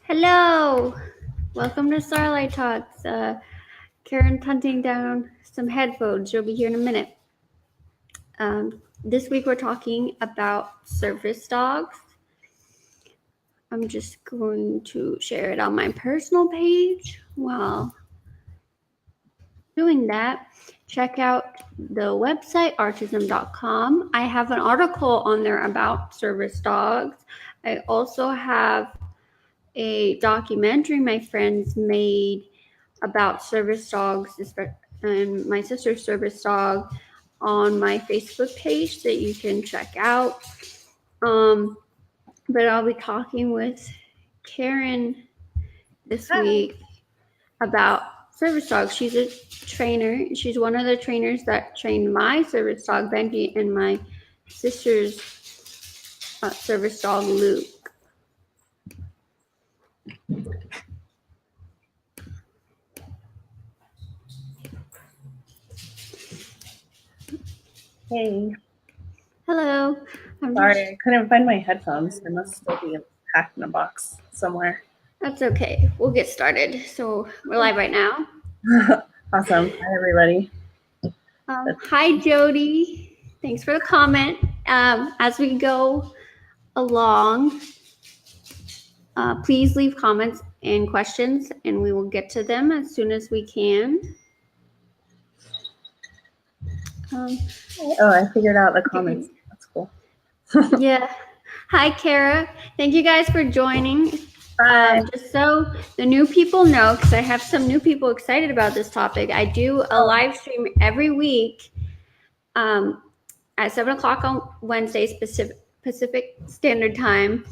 Hello, welcome to Starlight Talks. Karyn's hunting down some headphones. She'll be here in a minute. This week we're talking about service dogs. I'm just going to share it on my personal page. While doing that, check out the website OurTism.com. I have an article on there about service dogs. I also have a documentary my friends made about service dogs and my sister's service dog on my Facebook page that you can check out. But I'll be talking with Karyn this week about service dogs. She's a trainer. She's one of the trainers that trained my service dog, Benji, and my sister's service dog, Luke. Hey. Hello. Sorry, I couldn't find my headphones. They must still be packed in a box somewhere. That's okay. We'll get started. So we're live right now. Awesome. Hi, everybody. Hi, Jody. Thanks for the comment. As we go along, please leave comments and questions, and we will get to them as soon as we can. I figured out the comments. That's cool. Yeah. Hi, Kara. Thank you guys for joining. Just so the new people know, because I have some new people excited about this topic, I do a live stream every week at 7 o'clock on Wednesdays Pacific Standard Time.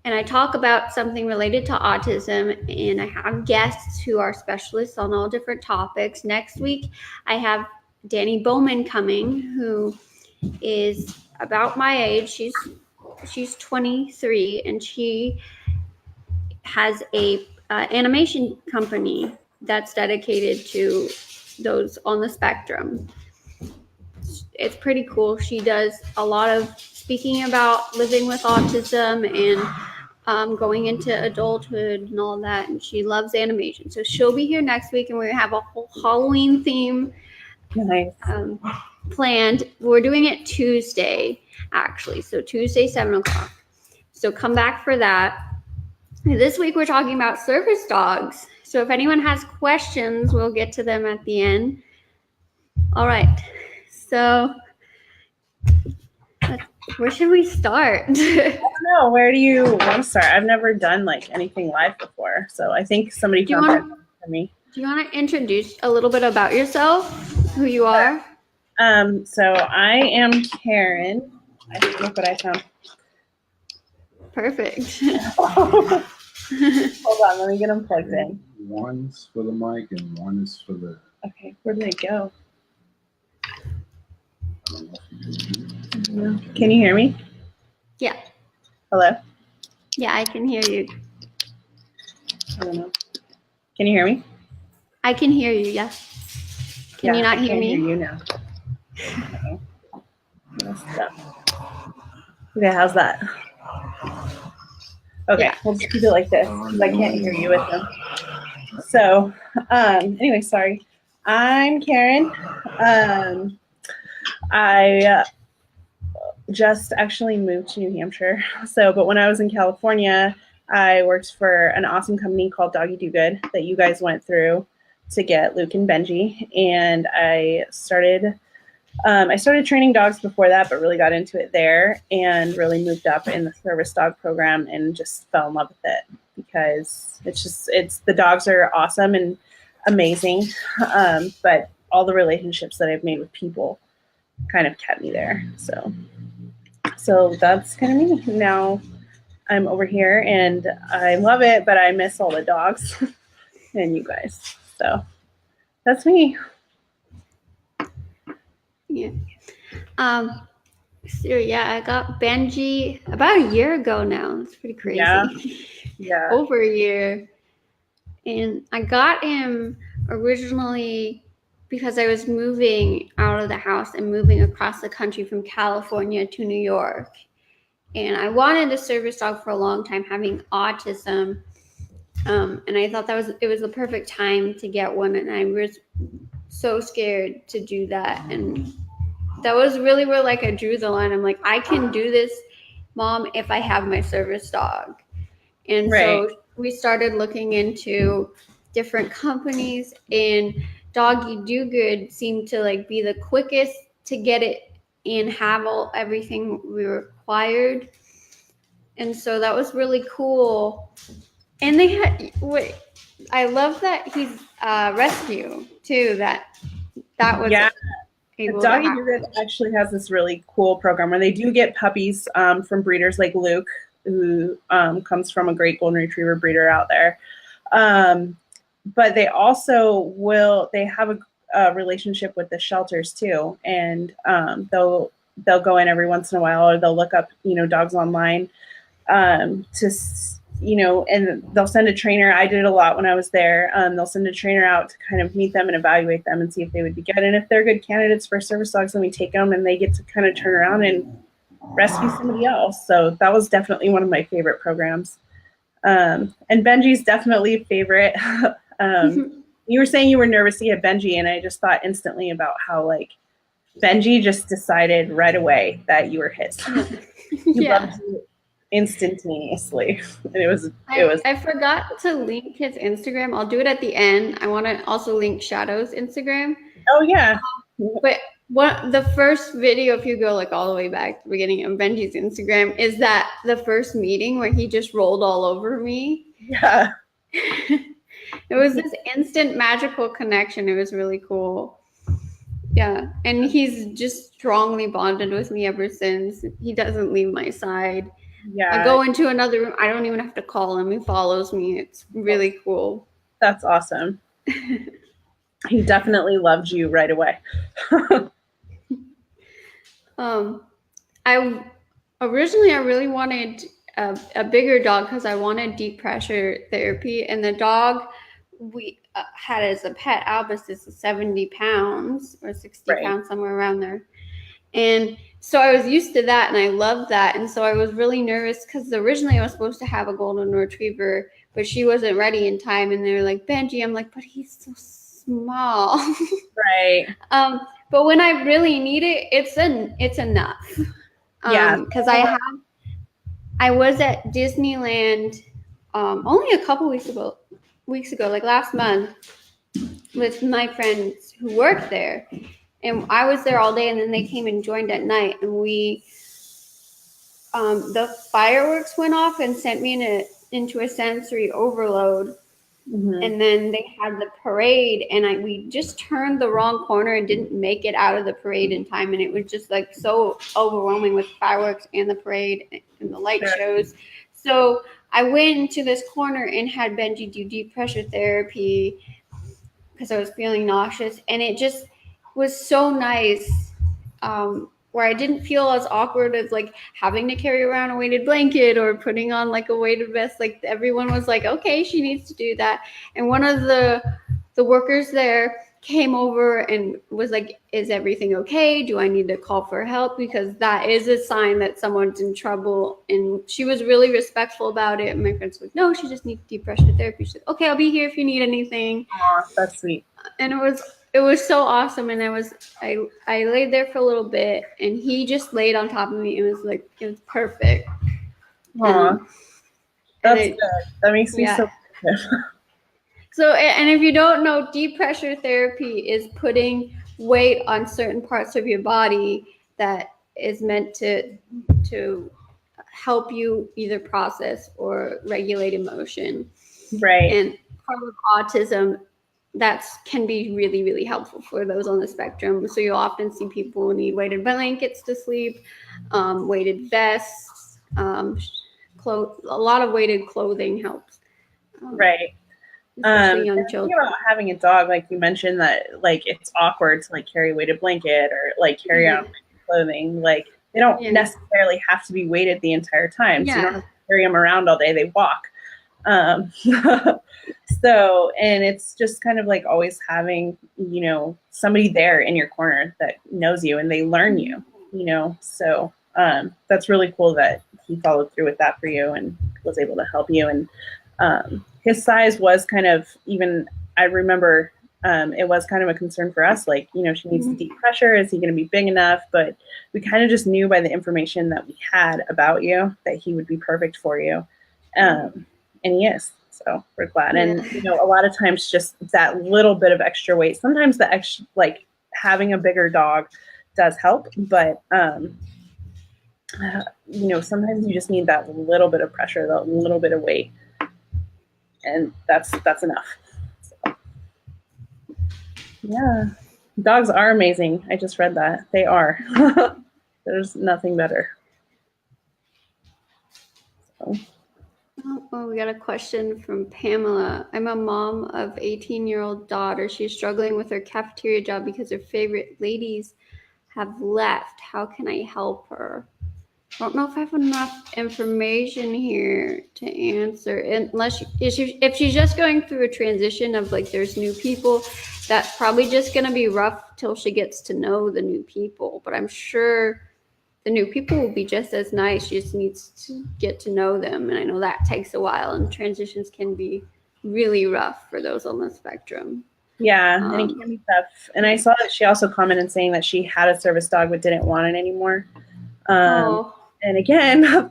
And I talk about something related to autism, and I have guests who are specialists on all different topics. Next week, I have Danny Bowman coming, who is about my age. She's 23, and she has a animation company that's dedicated to those on the spectrum. It's pretty cool. She does a lot of speaking about living with autism and going into adulthood and all that, and she loves animation. So she'll be here next week, and we have a whole Halloween theme planned. We're doing it Tuesday, actually. So Tuesday, 7 o'clock. So come back for that. This week we're talking about service dogs. So if anyone has questions, we'll get to them at the end. All right. So where should we start? I don't know. Where do you want to start? I've never done anything live before, so I think somebody found that for me. Do you want to introduce a little bit about yourself, who you are? So I am Karyn. Look what I found. Perfect. Hold on, let me get them plugged in. One's for the mic and one is for the... Okay, where did they go? Can you hear me? Yeah. Hello? Yeah, I can hear you. I don't know. Can you hear me? I can hear you, yeah. Can you not hear me? I can hear you now. Okay, how's that? Okay, yeah. We'll just keep it like this because I can't hear you with them. So, anyway, sorry. I'm Karyn. I just actually moved to New Hampshire. But when I was in California, I worked for an awesome company called Doggy Do Good that you guys went through to get Luke and Benji. And I started training dogs before that, but really got into it there and really moved up in the service dog program and just fell in love with it because the dogs are awesome and amazing. But all the relationships that I've made with people kind of kept me there. So that's kind of me. Now I'm over here and I love it, but I miss all the dogs and you guys. So that's me. Yeah. So yeah, I got Benji about a year ago now. It's pretty crazy. Yeah. Over a year. And I got him originally because I was moving out of the house and moving across the country from California to New York. And I wanted a service dog for a long time, having autism. And I thought it was the perfect time to get one, and I was so scared to do that. And that was really where like I drew the line. I'm like, I can do this, Mom, if I have my service dog. And Right. so we started looking into different companies, and Doggy Do Good seemed to like be the quickest to get it and have everything we required. And so that was really cool. And they had I love that he's rescue too. That was Yeah. able to Doggy happen. Do Good actually has this really cool program where they do get puppies from breeders like Luke, who comes from a great golden retriever breeder out there. But they also they have a relationship with the shelters too, and they'll go in every once in a while, or they'll look up dogs online and they'll send a trainer. I did it a lot when I was there. They'll send a trainer out to kind of meet them and evaluate them and see if they would be good. And if they're good candidates for service dogs, then we take them and they get to kind of turn around and rescue somebody else. So that was definitely one of my favorite programs. And Benji's definitely a favorite. You were saying you were nervous to get Benji, and I just thought instantly about how like Benji just decided right away that you were his. He loved you instantaneously. And it was I forgot to link his Instagram. I'll do it at the end. I want to also link Shadow's Instagram. Oh yeah. But the first video, if you go like all the way back to the beginning of Benji's Instagram, is that the first meeting where he just rolled all over me. Yeah. It was this instant magical connection. It was really cool. Yeah. And he's just strongly bonded with me ever since. He doesn't leave my side. Yeah. I go into another room. I don't even have to call him. He follows me. It's really cool. That's awesome. He definitely loved you right away. I really wanted a bigger dog because I wanted deep pressure therapy, and the dog we had as a pet, Albus, is 70 pounds or 60 pounds, somewhere around there. And so I was used to that, and I loved that. And so I was really nervous because originally I was supposed to have a golden retriever, but she wasn't ready in time. And they were like, Benji. I'm like, but he's so small. Right. But when I really need it, it's enough. Yeah. Because I was at Disneyland only a couple weeks ago, like last month, with my friends who work there. And I was there all day, and then they came and joined at night, and the fireworks went off and sent me into a sensory overload. Mm-hmm. And then they had the parade, and we just turned the wrong corner and didn't make it out of the parade in time. And it was just like so overwhelming with fireworks and the parade and the light shows. So I went into this corner and had Benji do deep pressure therapy because I was feeling nauseous, and it just was so nice, where I didn't feel as awkward as like having to carry around a weighted blanket or putting on like a weighted vest. Like everyone was like, okay, she needs to do that. And one of the workers there came over and was like, is everything okay? Do I need to call for help? Because that is a sign that someone's in trouble. And she was really respectful about it. And my friends were like, no, she just needs deep pressure therapy. She's like, okay, I'll be here if you need anything. Aw, that's sweet. And it was so awesome. And I laid there for a little bit, and he just laid on top of me. It was perfect. Aw, that's good. That makes me so good. So, and if you don't know, deep pressure therapy is putting weight on certain parts of your body that is meant to help you either process or regulate emotion. Right. And part of autism, that can be really, really helpful for those on the spectrum. So you'll often see people who need weighted blankets to sleep, weighted vests, a lot of weighted clothing helps. Right. Especially young children. About having a dog, like you mentioned, that like it's awkward to like carry a weighted blanket or like carry on clothing. Like they don't necessarily have to be weighted the entire time. So you don't have to carry them around all day. They walk. So, and it's just kind of like always having, somebody there in your corner that knows you and they learn you, so that's really cool that he followed through with that for you and was able to help you. And His size was kind of even, I remember it was kind of a concern for us, like, you know, she needs the deep pressure. Is he going to be big enough? But we kind of just knew by the information that we had about you that he would be perfect for you. And he is. So we're glad. Yeah. And, you know, a lot of times just that little bit of extra weight, sometimes the extra, like having a bigger dog does help. But, you know, sometimes you just need that little bit of pressure, that little bit of weight. And that's enough. So, yeah, dogs are amazing. I just read that. They are. There's nothing better. So. Oh, we got a question from Pamela. I'm a mom of 18-year-old daughter. She's struggling with her cafeteria job because her favorite ladies have left. How can I help her? I don't know if I have enough information here to answer. Unless if she's just going through a transition of like there's new people, that's probably just going to be rough till she gets to know the new people. But I'm sure the new people will be just as nice. She just needs to get to know them. And I know that takes a while, and transitions can be really rough for those on the spectrum. Yeah, and it can be tough. And I saw that she also commented saying that she had a service dog but didn't want it anymore. And again, I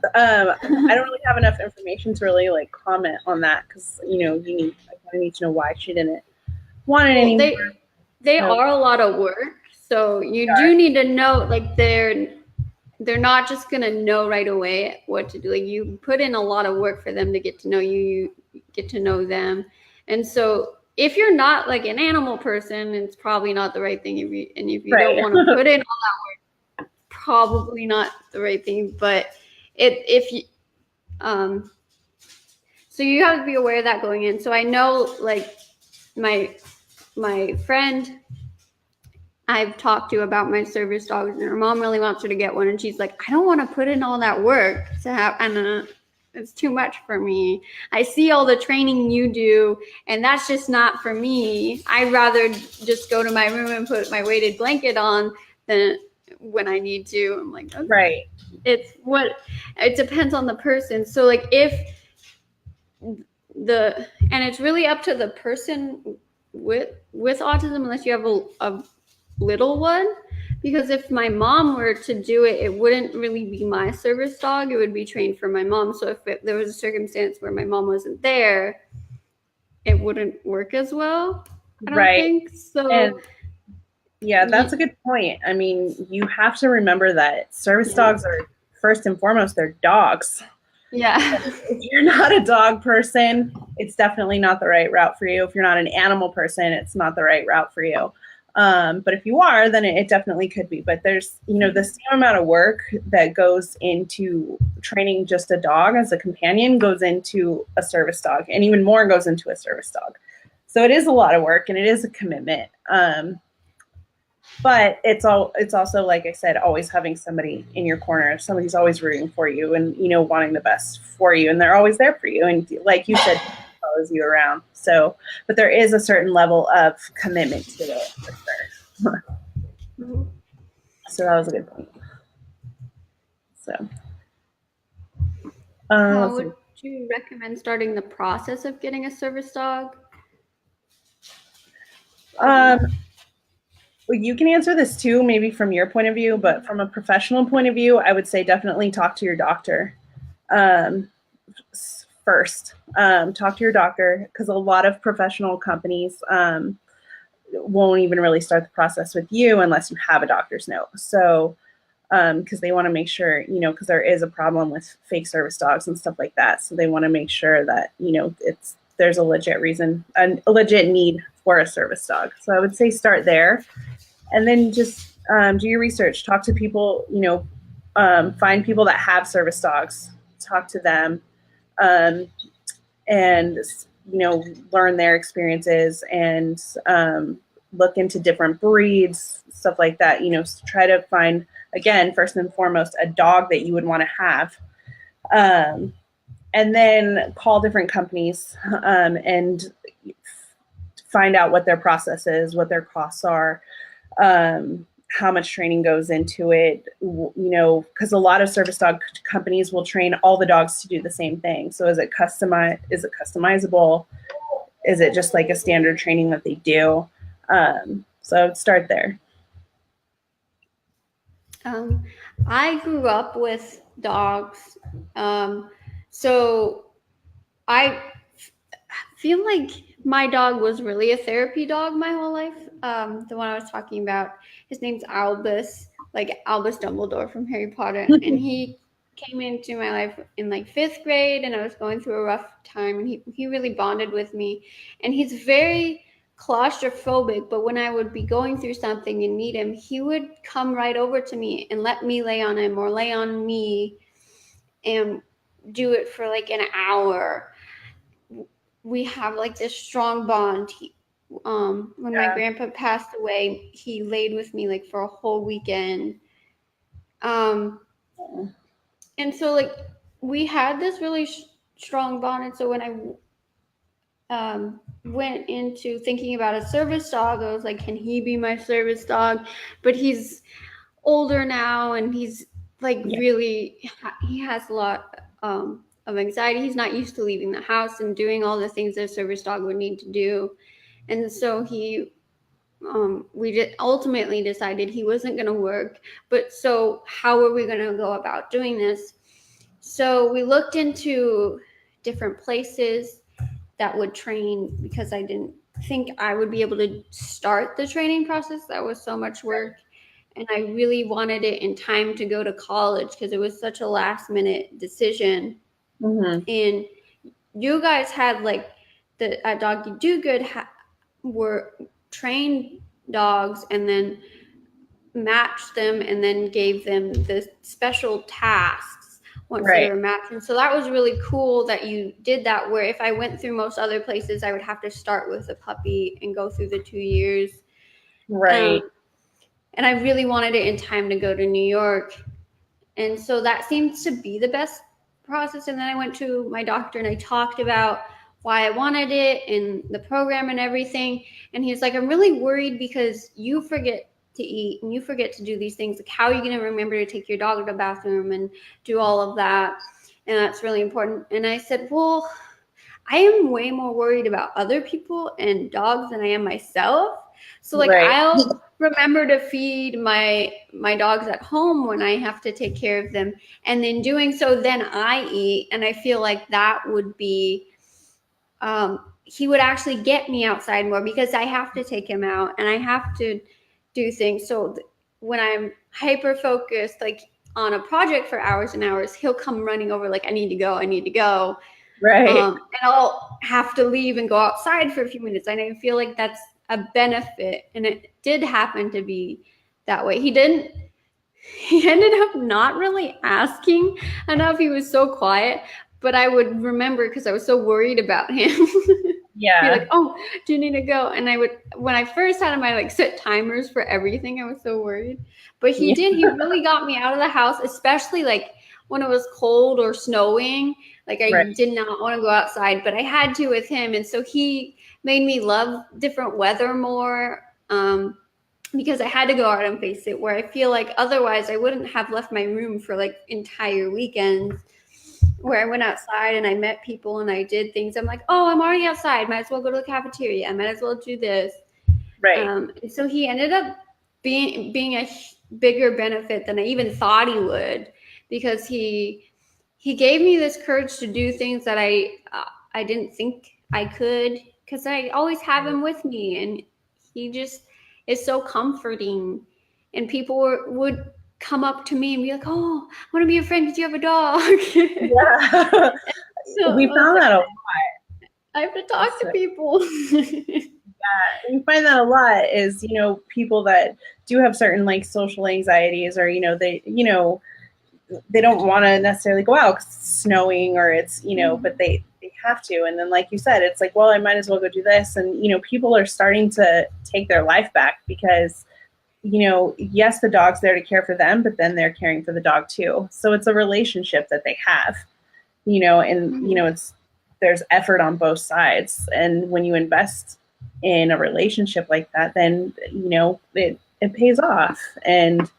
don't really have enough information to really like comment on that because, you know, I need to know why she didn't want it anymore. They are a lot of work. So you do need to know, like they're not just going to know right away what to do. Like you put in a lot of work for them to get to know you, you get to know them. And so if you're not like an animal person, it's probably not the right thing. If you don't want to put in all that work, probably not the right thing. But if you, so you have to be aware of that going in. So I know like my friend I've talked to about my service dogs, and her mom really wants her to get one, and she's like, I don't want to put in all that work to have, and it's too much for me. I see all the training you do, and that's just not for me. I'd rather just go to my room and put my weighted blanket on than when I need to. I'm like, okay. Right. It depends on the person. So like and it's really up to the person with autism, unless you have a little one, because if my mom were to do it, it wouldn't really be my service dog. It would be trained for my mom. So if there was a circumstance where my mom wasn't there, it wouldn't work as well. I don't think so. And yeah, that's a good point. I mean, you have to remember that service dogs are first and foremost, they're dogs. Yeah. If you're not a dog person, it's definitely not the right route for you. If you're not an animal person, it's not the right route for you. But if you are, then it definitely could be. But there's, you know, the same amount of work that goes into training just a dog as a companion goes into a service dog, and even more goes into a service dog. So it is a lot of work, and it is a commitment. But it's also, like I said, always having somebody in your corner. Somebody's always rooting for you and, you know, wanting the best for you. And they're always there for you. And like you said, follows you around. So, but there is a certain level of commitment to it, for sure. So that was a good point. So, how would you recommend starting the process of getting a service dog? Well, you can answer this too, maybe from your point of view, but from a professional point of view, I would say definitely talk to your doctor first. Talk to your doctor, because a lot of professional companies won't even really start the process with you unless you have a doctor's note. So, because they want to make sure, you know, because there is a problem with fake service dogs and stuff like that. So they want to make sure that, you know, there's a legit reason, a legit need for a service dog. So I would say start there, and then just do your research. Talk to people, you know, find people that have service dogs. Talk to them, and you know, learn their experiences and look into different breeds, stuff like that. You know, try to find, again, first and foremost, a dog that you would want to have. And then call different companies and find out what their process is, what their costs are, how much training goes into it, because a lot of service dog companies will train all the dogs to do the same thing. So is it customizable? Is it just like a standard training that they do? So I'd start there. I grew up with dogs. So I feel like my dog was really a therapy dog my whole life. The one I was talking about, his name's Albus, like Albus Dumbledore from Harry Potter. And he came into my life in like 5th grade, and I was going through a rough time, and he really bonded with me. And he's very claustrophobic, but when I would be going through something and need him, he would come right over to me and let me lay on him or lay on me and do it for like an hour. We have like this strong bond. When my grandpa passed away, he laid with me like for a whole weekend. And so like we had this really strong bond. And so when I went into thinking about a service dog, I was like, can he be my service dog? But he's older now, and he's like really, he has a lot of anxiety. He's not used to leaving the house and doing all the things that a service dog would need to do. And so we ultimately decided he wasn't going to work. But so how are we going to go about doing this? So we looked into different places that would train, because I didn't think I would be able to start the training process. That was so much work. And I really wanted it in time to go to college, because it was such a last minute decision. Mm-hmm. And you guys had like at Doggy Do Good were trained dogs and then matched them and then gave them the special tasks once they were matched. And so that was really cool that you did that, where if I went through most other places, I would have to start with a puppy and go through the 2 years. Right. And I really wanted it in time to go to New York. And so that seems to be the best process. And then I went to my doctor and I talked about why I wanted it and the program and everything. And he's like, I'm really worried because you forget to eat and you forget to do these things. Like, how are you going to remember to take your dog to the bathroom and do all of that? And that's really important. And I said, well, I am way more worried about other people and dogs than I am myself. So like I'll remember to feed my dogs at home when I have to take care of them. And in doing so, then I eat. And I feel like that would be, he would actually get me outside more, because I have to take him out and I have to do things. So when I'm hyper focused, like on a project for hours and hours, he'll come running over like, I need to go. Right. And I'll have to leave and go outside for a few minutes. And I feel like that's a benefit. And it did happen to be that way. He ended up not really asking enough. He was so quiet, but I would remember because I was so worried about him. Yeah. Be like, oh, do you need to go? And I would, when I first had him, I like set timers for everything. I was so worried, but he really got me out of the house, especially like when it was cold or snowing. Like I did not want to go outside, but I had to with him. And so he made me love different weather more, because I had to go out and face it, where I feel like otherwise I wouldn't have left my room for like entire weekends, where I went outside and I met people and I did things. I'm like, oh, I'm already outside. Might as well go to the cafeteria. I might as well do this. Right. And so he ended up being a bigger benefit than I even thought he would, because he gave me this courage to do things that I didn't think I could, because I always have him with me, and he just is so comforting. And people would come up to me and be like, oh, I want to be your friend because you have a dog. Yeah. So We found that a lot. I have to talk to people. Yeah, we find that a lot is, people that do have certain like social anxieties, or, they don't want to necessarily go out 'cause it's snowing or it's, but they have to. And then, like you said, it's like, well, I might as well go do this. And, people are starting to take their life back because, yes, the dog's there to care for them, but then they're caring for the dog too. So it's a relationship that they have, and, there's effort on both sides. And when you invest in a relationship like that, then, it pays off. And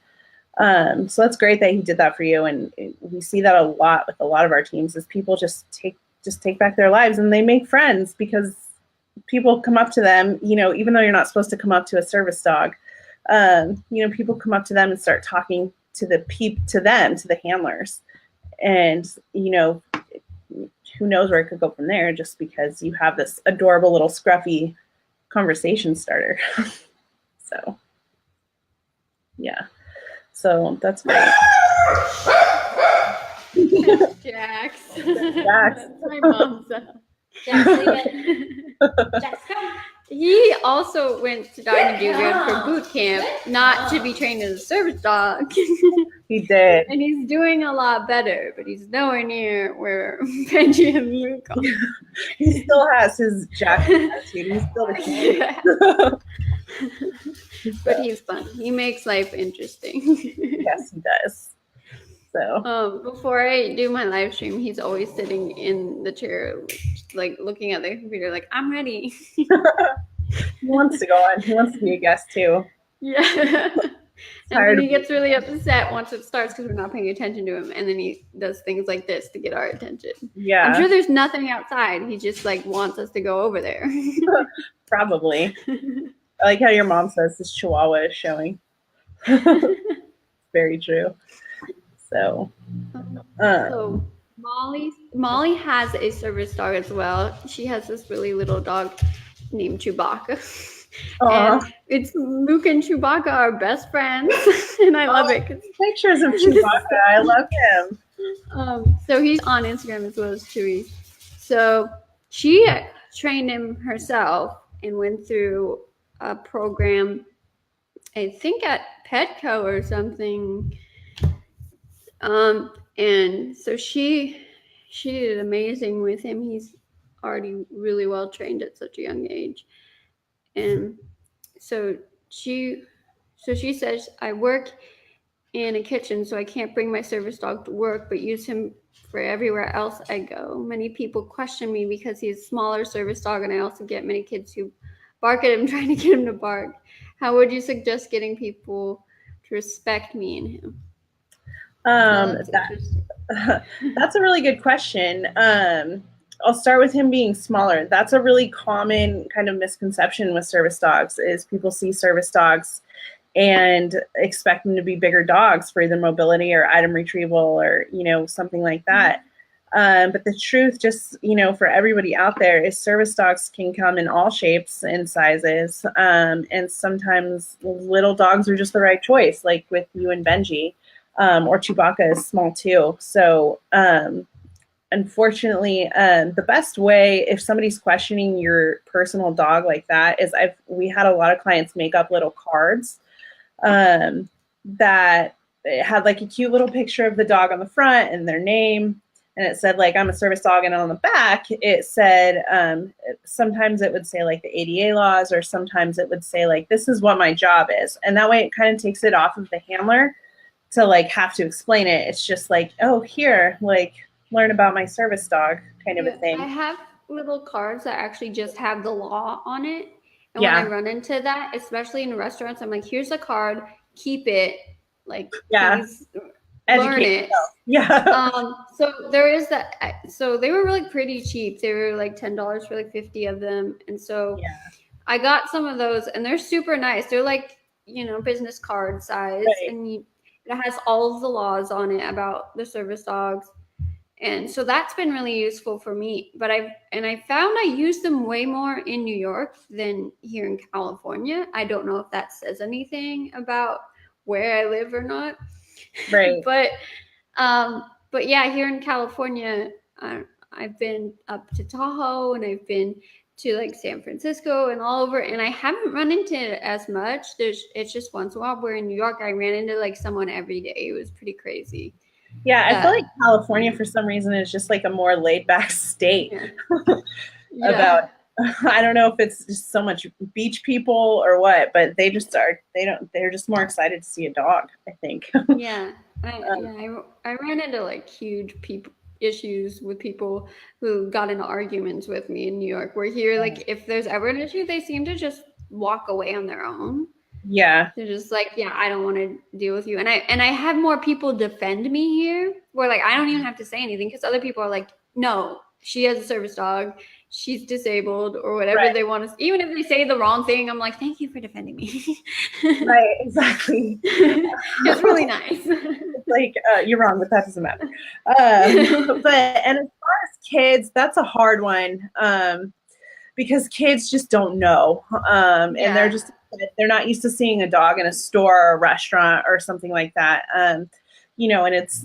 so that's great that he did that for you. And we see that a lot with a lot of our teams is people just take back their lives and they make friends because people come up to them, even though you're not supposed to come up to a service dog, people come up to them and start talking to the handlers. And, who knows where it could go from there just because you have this adorable little scruffy conversation starter. So, yeah. So that's great. Jax. Jax. That's my mom's son. Jax, leave it. Jax, come. He also went to Doggy Do-Good for boot camp, not to be trained as a service dog. He did. And he's doing a lot better, but he's nowhere near where Benji and Luke are. He still has his Jax attitude. He's still the kid. But he's fun. He makes life interesting. Yes, he does. So before I do my live stream, he's always sitting in the chair, like looking at the computer, like, I'm ready. He wants to go on. He wants to be a guest too. Yeah. And then he gets really upset once it starts because we're not paying attention to him. And then he does things like this to get our attention. Yeah. I'm sure there's nothing outside. He just like wants us to go over there. Probably. I like how your mom says this Chihuahua is showing. Very true. So Molly has a service dog as well. She has this really little dog named Chewbacca. And it's Luke and Chewbacca are best friends, and I love it. Pictures of Chewbacca. I love him. So he's on Instagram as well as Chewy. So she trained him herself and went through a program, I think at Petco or something. And so she did amazing with him. He's already really well trained at such a young age. And so she says, I work in a kitchen, so I can't bring my service dog to work, but use him for everywhere else I go. Many people question me because he's a smaller service dog, and I also get many kids who bark at him trying to get him to bark. How would you suggest getting people to respect me and him? That's a really good question. I'll start with him being smaller. That's a really common kind of misconception with service dogs is people see service dogs and expect them to be bigger dogs for either mobility or item retrieval or, something like that. But the truth just, for everybody out there is service dogs can come in all shapes and sizes. And sometimes little dogs are just the right choice, like with you and Benji, or Chewbacca is small too. So, unfortunately, the best way if somebody's questioning your personal dog like that is we had a lot of clients make up little cards that had like a cute little picture of the dog on the front and their name, and it said like I'm a service dog, and on the back it said sometimes it would say like the ADA laws, or sometimes it would say like this is what my job is, and that way it kind of takes it off of the handler to like have to explain it. It's just like, oh, here, like learn about my service dog kind of a thing. I have little cards that actually just have the law on it. And when I run into that, especially in restaurants, I'm like, here's a card, keep it, like, please learn it. Yeah. So there is that. So they were really pretty cheap. They were like $10 for like 50 of them. And so I got some of those, and they're super nice. They're like, business card size. Right. And it has all of the laws on it about the service dogs. And so that's been really useful for me. But I found I use them way more in New York than here in California. I don't know if that says anything about where I live or not. Right. But yeah, here in California, I've been up to Tahoe, and I've been to like San Francisco and all over, and I haven't run into it as much. It's just once in a while. Where in New York, I ran into like someone every day. It was pretty crazy. Yeah, I feel like California for some reason is just like a more laid back state about, I don't know if it's just so much beach people or what, but they're just more excited to see a dog, I think. I ran into like huge issues with people who got into arguments with me in New York, where here, like if there's ever an issue, they seem to just walk away on their own. Yeah. They're just like, yeah, I don't want to deal with you. And I have more people defend me here where like I don't even have to say anything because other people are like, no, she has a service dog. She's disabled or whatever Right. they want to. Even if they say the wrong thing, I'm like, thank you for defending me. Right, exactly. It's really nice. It's like, you're wrong, but that doesn't matter. And as far as kids, that's a hard one. Because kids just don't know. And Yeah. they're not used to seeing a dog in a store or a restaurant or something like that. You know, and it's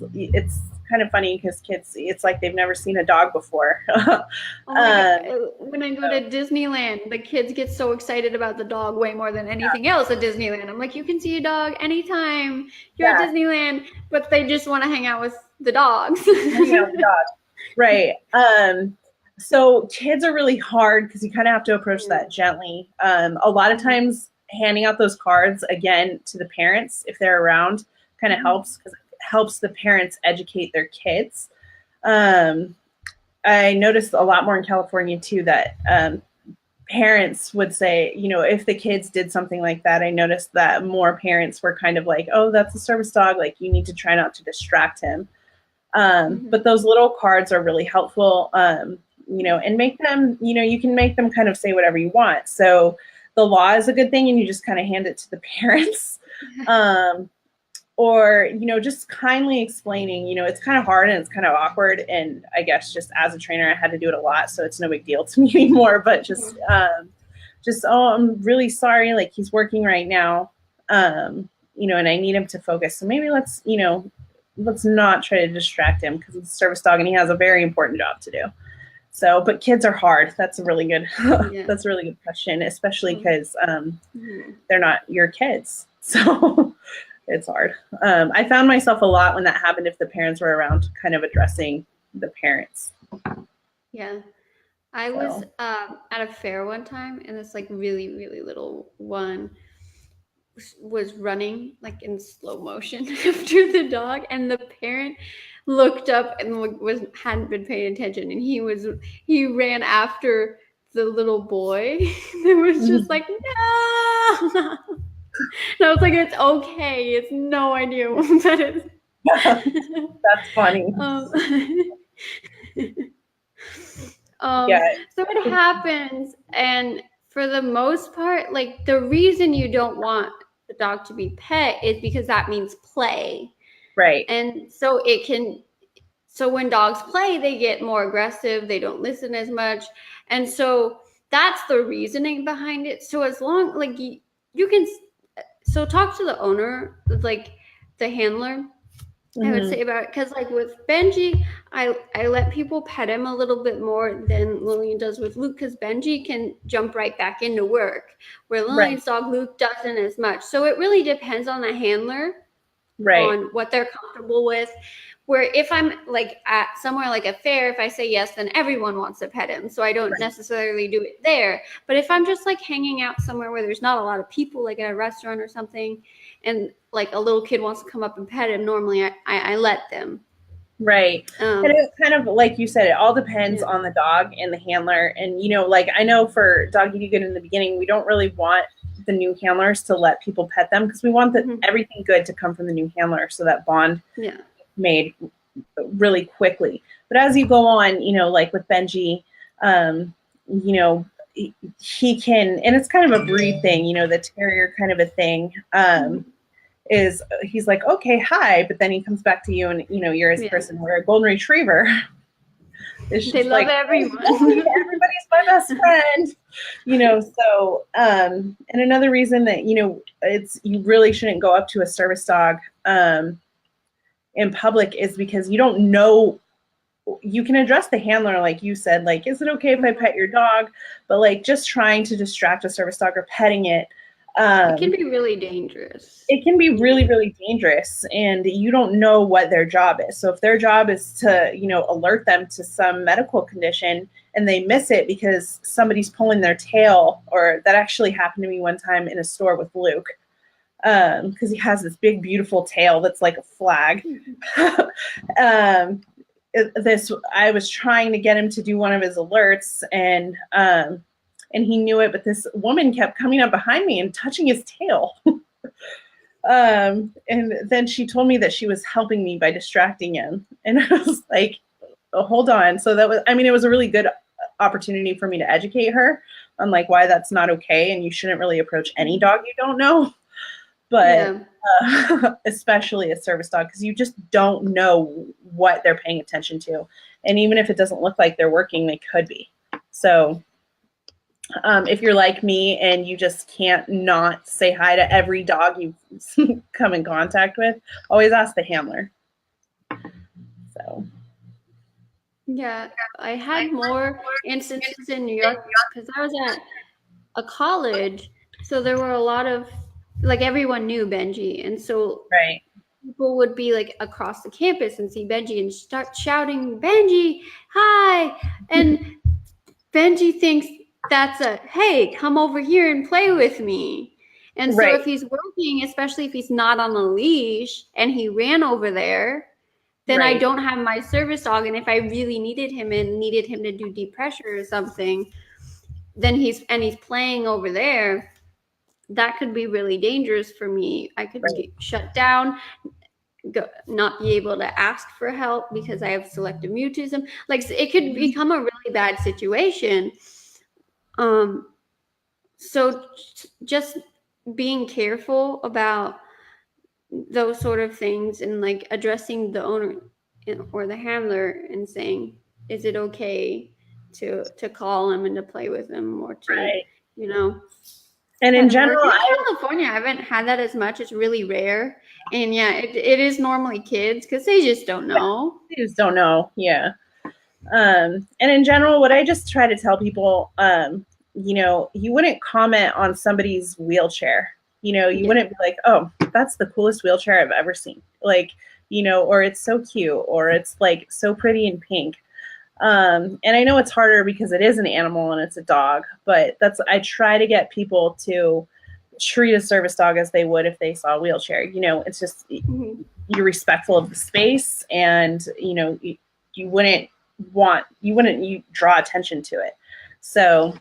kind of funny because kids, it's like they've never seen a dog before. Oh my God. When I go to Disneyland, the kids get so excited about the dog way more than anything else at Disneyland. I'm like, you can see a dog anytime you're Yeah. at Disneyland, but they just want to hang out with the dogs. Hang out with the dog. Right. So kids are really hard because you kind of have to approach that gently. A lot of times handing out those cards again to the parents if they're around kind of helps because it helps the parents educate their kids. I noticed a lot more in California too that parents would say, you know, if the kids did something like that, I noticed that more parents were kind of like, oh, that's a service dog. Like you need to try not to distract him. But those little cards are really helpful, you know, and make them, you know, you can make them kind of say whatever you want. So the law is a good thing and you just kind of hand it to the parents. Or, you know, just kindly explaining, you know, it's kind of hard and it's kind of awkward. And I guess just as a trainer, I had to do it a lot. So it's no big deal to me anymore, but just, oh, I'm really sorry. Like he's working right now, you know, and I need him to focus. So maybe let's, you know, let's not try to distract him because he's a service dog and he has a very important job to do. So, but kids are hard. That's a really good, that's a really good question, especially because they're not your kids. So it's hard. I found myself a lot when that happened if the parents were around kind of addressing the parents. Yeah. I was at a fair one time and this like really, really little one was running like in slow motion after the dog and the parent looked up and hadn't been paying attention and he ran after the little boy. It was just like no. And I was like, it's okay. It's no idea what that is. That's funny. So it happens, and for the most part, like the reason you don't want the dog to be pet is because that means play. Right. And so so when dogs play, they get more aggressive, they don't listen as much. And so that's the reasoning behind it. So as long like you can so talk to the owner, like the handler. I would say about it because like with Benji, I let people pet him a little bit more than Lillian does with Luke because Benji can jump right back into work where Lillian's dog Luke doesn't as much. So it really depends on the handler on what they're comfortable with. Where if I'm like at somewhere like a fair, if I say yes, then everyone wants to pet him. So I don't necessarily do it there. But if I'm just like hanging out somewhere where there's not a lot of people, like at a restaurant or something, and like a little kid wants to come up and pet him, normally I let them. Right. And it's kind of like you said, it all depends on the dog and the handler. And, you know, like I know for Doggy Do Good in the beginning, we don't really want the new handlers to let people pet them because we want everything good to come from the new handler. So that bond made really quickly. But as you go on, you know, like with Benji, you know, he can, and it's kind of a breed thing, you know, the terrier kind of a thing. Is he's like, okay, hi, but then he comes back to you and, you know, you're his person. Where a golden retriever, they love like, everyone. Everybody's my best friend, you know. So, and another reason that, you know, you really shouldn't go up to a service dog in public is because you don't know. You can address the handler, like you said, like, is it okay if I pet your dog? But like just trying to distract a service dog or petting it. It can be really dangerous. It can be really, really dangerous, and you don't know what their job is. So if their job is to, you know, alert them to some medical condition and they miss it because somebody's pulling their tail, or that actually happened to me one time in a store with Luke, because he has this big, beautiful tail that's like a flag. I was trying to get him to do one of his alerts, and and he knew it, but this woman kept coming up behind me and touching his tail. And then she told me that she was helping me by distracting him. And I was like, oh, hold on. So that was, I mean, it was a really good opportunity for me to educate her on like why that's not okay. And you shouldn't really approach any dog you don't know, but especially a service dog, because you just don't know what they're paying attention to. And even if it doesn't look like they're working, they could be. So if you're like me and you just can't not say hi to every dog you come in contact with, always ask the handler. So. Yeah, I had more instances in New York because I was at a college, so there were a lot of, like, everyone knew Benji, and so Right. people would be like across the campus and see Benji and start shouting, "Benji, hi!" And Benji thinks that's a, "Hey, come over here and play with me." And so if he's working, especially if he's not on a leash and he ran over there, then I don't have my service dog. And if I really needed him and needed him to do deep pressure or something, then he's playing over there, that could be really dangerous for me. I could get shut down, not be able to ask for help because I have selective mutism. Like, it could become a really bad situation. So just being careful about those sort of things and like addressing the owner or the handler and saying, is it okay to call him and to play with him or to, you know. And in general, in California, I haven't had that as much. It's really rare. And yeah, it is normally kids because they just don't know. They just don't know. Yeah. And in general, what I just try to tell people, you know, you wouldn't comment on somebody's wheelchair. You know, you wouldn't be like, oh, that's the coolest wheelchair I've ever seen. Like, you know, or it's so cute, or it's like so pretty and pink. And I know it's harder because it is an animal and it's a dog, but I try to get people to treat a service dog as they would if they saw a wheelchair. You know, it's just, you're respectful of the space, and, you know, you wouldn't draw attention to it. So,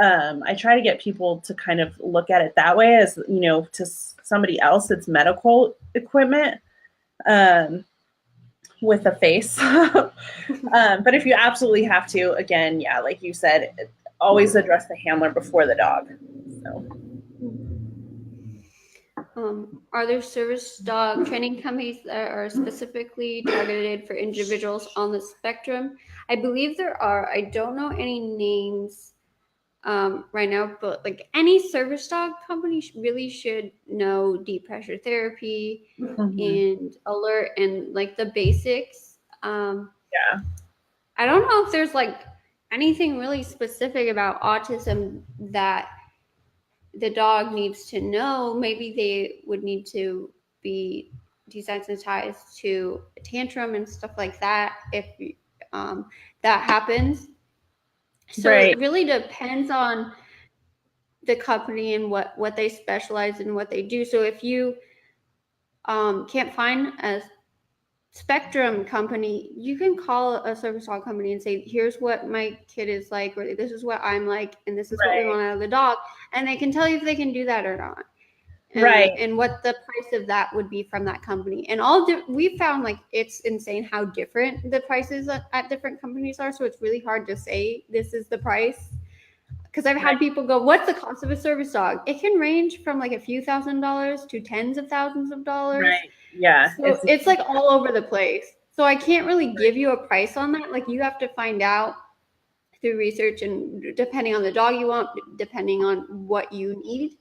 I try to get people to kind of look at it that way, as, you know, to somebody else, it's medical equipment, with a face. But if you absolutely have to, again, yeah, like you said, always address the handler before the dog. So. Are there service dog training companies that are specifically targeted for individuals on the spectrum? I believe there are. I don't know any names right now, but like any service dog company really should know deep pressure therapy and alert and like the basics. Yeah. I don't know if there's like anything really specific about autism that the dog needs to know. Maybe they would need to be desensitized to a tantrum and stuff like that if that happens. So it really depends on the company and what they specialize in, what they do. So if you can't find a spectrum company, you can call a service dog company and say, here's what my kid is like, or this is what I'm like, and this is what we want out of the dog. And they can tell you if they can do that or not. And what the price of that would be from that company. And we found like it's insane how different the prices at different companies are. So it's really hard to say this is the price. Because I've had people go, what's the cost of a service dog? It can range from like a few $1,000s to tens of thousands of dollars. Right. Yeah. So it's like all over the place. So I can't really give you a price on that. Like, you have to find out through research, and depending on the dog you want, depending on what you need.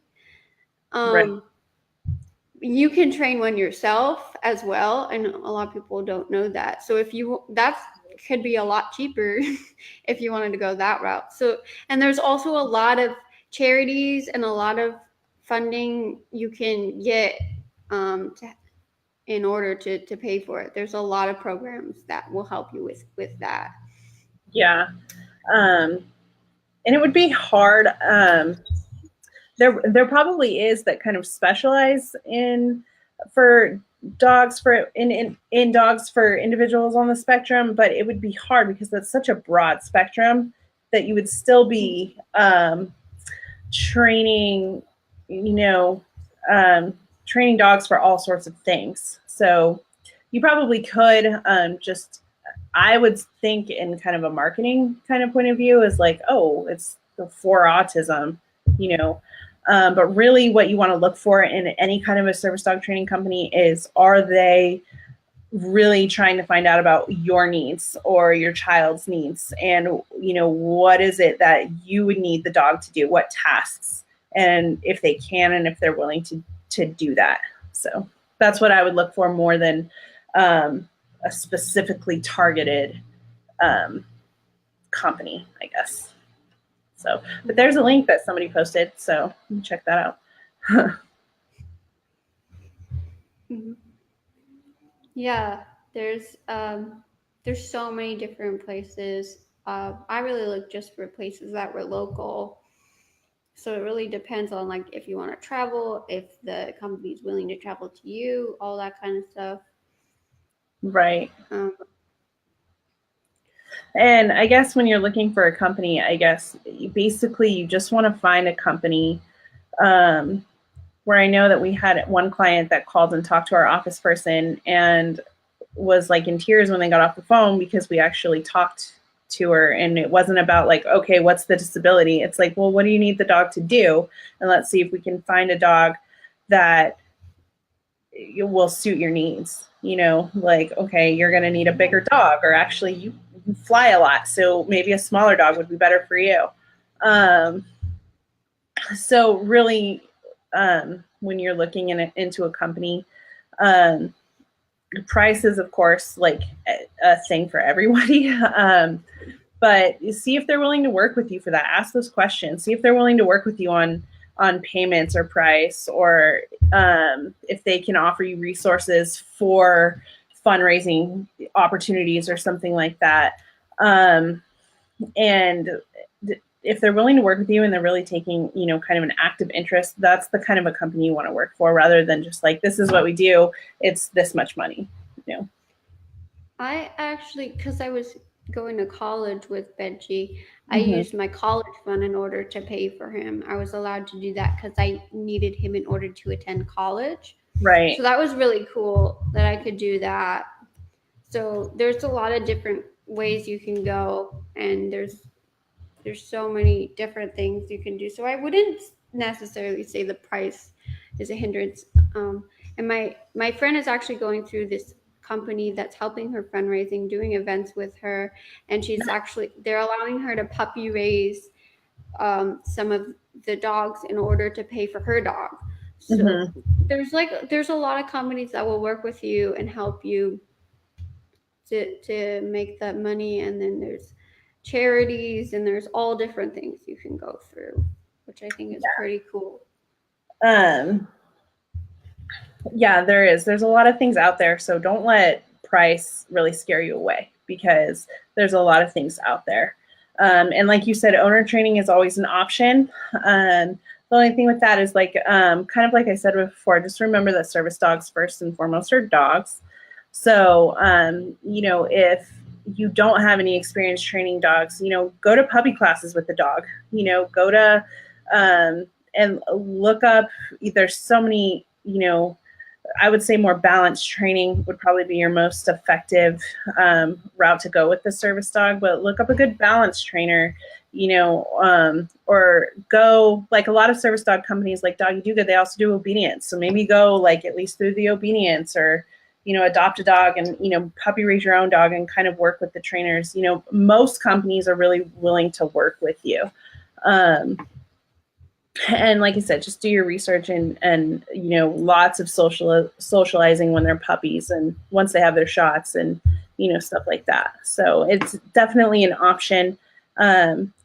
You can train one yourself as well, and a lot of people don't know that. So that could be a lot cheaper if you wanted to go that route. So, and there's also a lot of charities and a lot of funding you can get in order to pay for it. There's a lot of programs that will help you with that. Yeah. And it would be hard. There probably is that kind of specialize for dogs in dogs for individuals on the spectrum, but it would be hard because that's such a broad spectrum that you would still be training, training dogs for all sorts of things. So you probably could I would think in kind of a marketing kind of point of view is like, oh, it's for autism, but really what you want to look for in any kind of a service dog training company is, are they really trying to find out about your needs or your child's needs, and what is it that you would need the dog to do, what tasks, and if they can and if they're willing to do that. So that's what I would look for more than a specifically targeted company, I guess. So, but there's a link that somebody posted, so you can check that out. Mm-hmm. Yeah, there's so many different places. I really look just for places that were local. So it really depends on like if you want to travel, if the company is willing to travel to you, all that kind of stuff. Right. And I guess when you're looking for a company, I guess basically you just want to find a company where I know that we had one client that called and talked to our office person and was like in tears when they got off the phone because we actually talked to her, and it wasn't about like, okay, what's the disability? It's like, well, what do you need the dog to do? And let's see if we can find a dog that will suit your needs. Like, okay, you're going to need a bigger dog, or actually you fly a lot, so maybe a smaller dog would be better for you. So really, when you're looking into a company, price is of course like a thing for everybody. But you see if they're willing to work with you for that. Ask those questions. See if they're willing to work with you on payments or price, or if they can offer you resources for fundraising opportunities or something like that. And if they're willing to work with you and they're really taking, kind of an active interest, that's the kind of a company you want to work for, rather than just like, this is what we do, it's this much money. I actually, because I was going to college with Benji, I used my college fund in order to pay for him. I was allowed to do that because I needed him in order to attend college. Right. So that was really cool that I could do that. So there's a lot of different ways you can go, and there's so many different things you can do. So I wouldn't necessarily say the price is a hindrance. And my friend is actually going through this company that's helping her fundraising, doing events with her, and they're allowing her to puppy raise some of the dogs in order to pay for her dog. So there's a lot of companies that will work with you and help you to make that money, and then there's charities, and there's all different things you can go through, which I think is pretty cool. Yeah, there's a lot of things out there, so don't let price really scare you away, because there's a lot of things out there. And like you said, owner training is always an option. The only thing with that is like, kind of like I said before, just remember that service dogs first and foremost are dogs. So, if you don't have any experience training dogs, go to puppy classes with the dog, go to, and look up, there's so many, I would say more balanced training would probably be your most effective route to go with the service dog, but look up a good balance trainer, or go, like a lot of service dog companies like Doggy Do Good, they also do obedience. So maybe go like at least through the obedience, or, adopt a dog and, puppy raise your own dog and kind of work with the trainers. Most companies are really willing to work with you. And like I said, just do your research and lots of socializing when they're puppies and once they have their shots and, stuff like that. So it's definitely an option.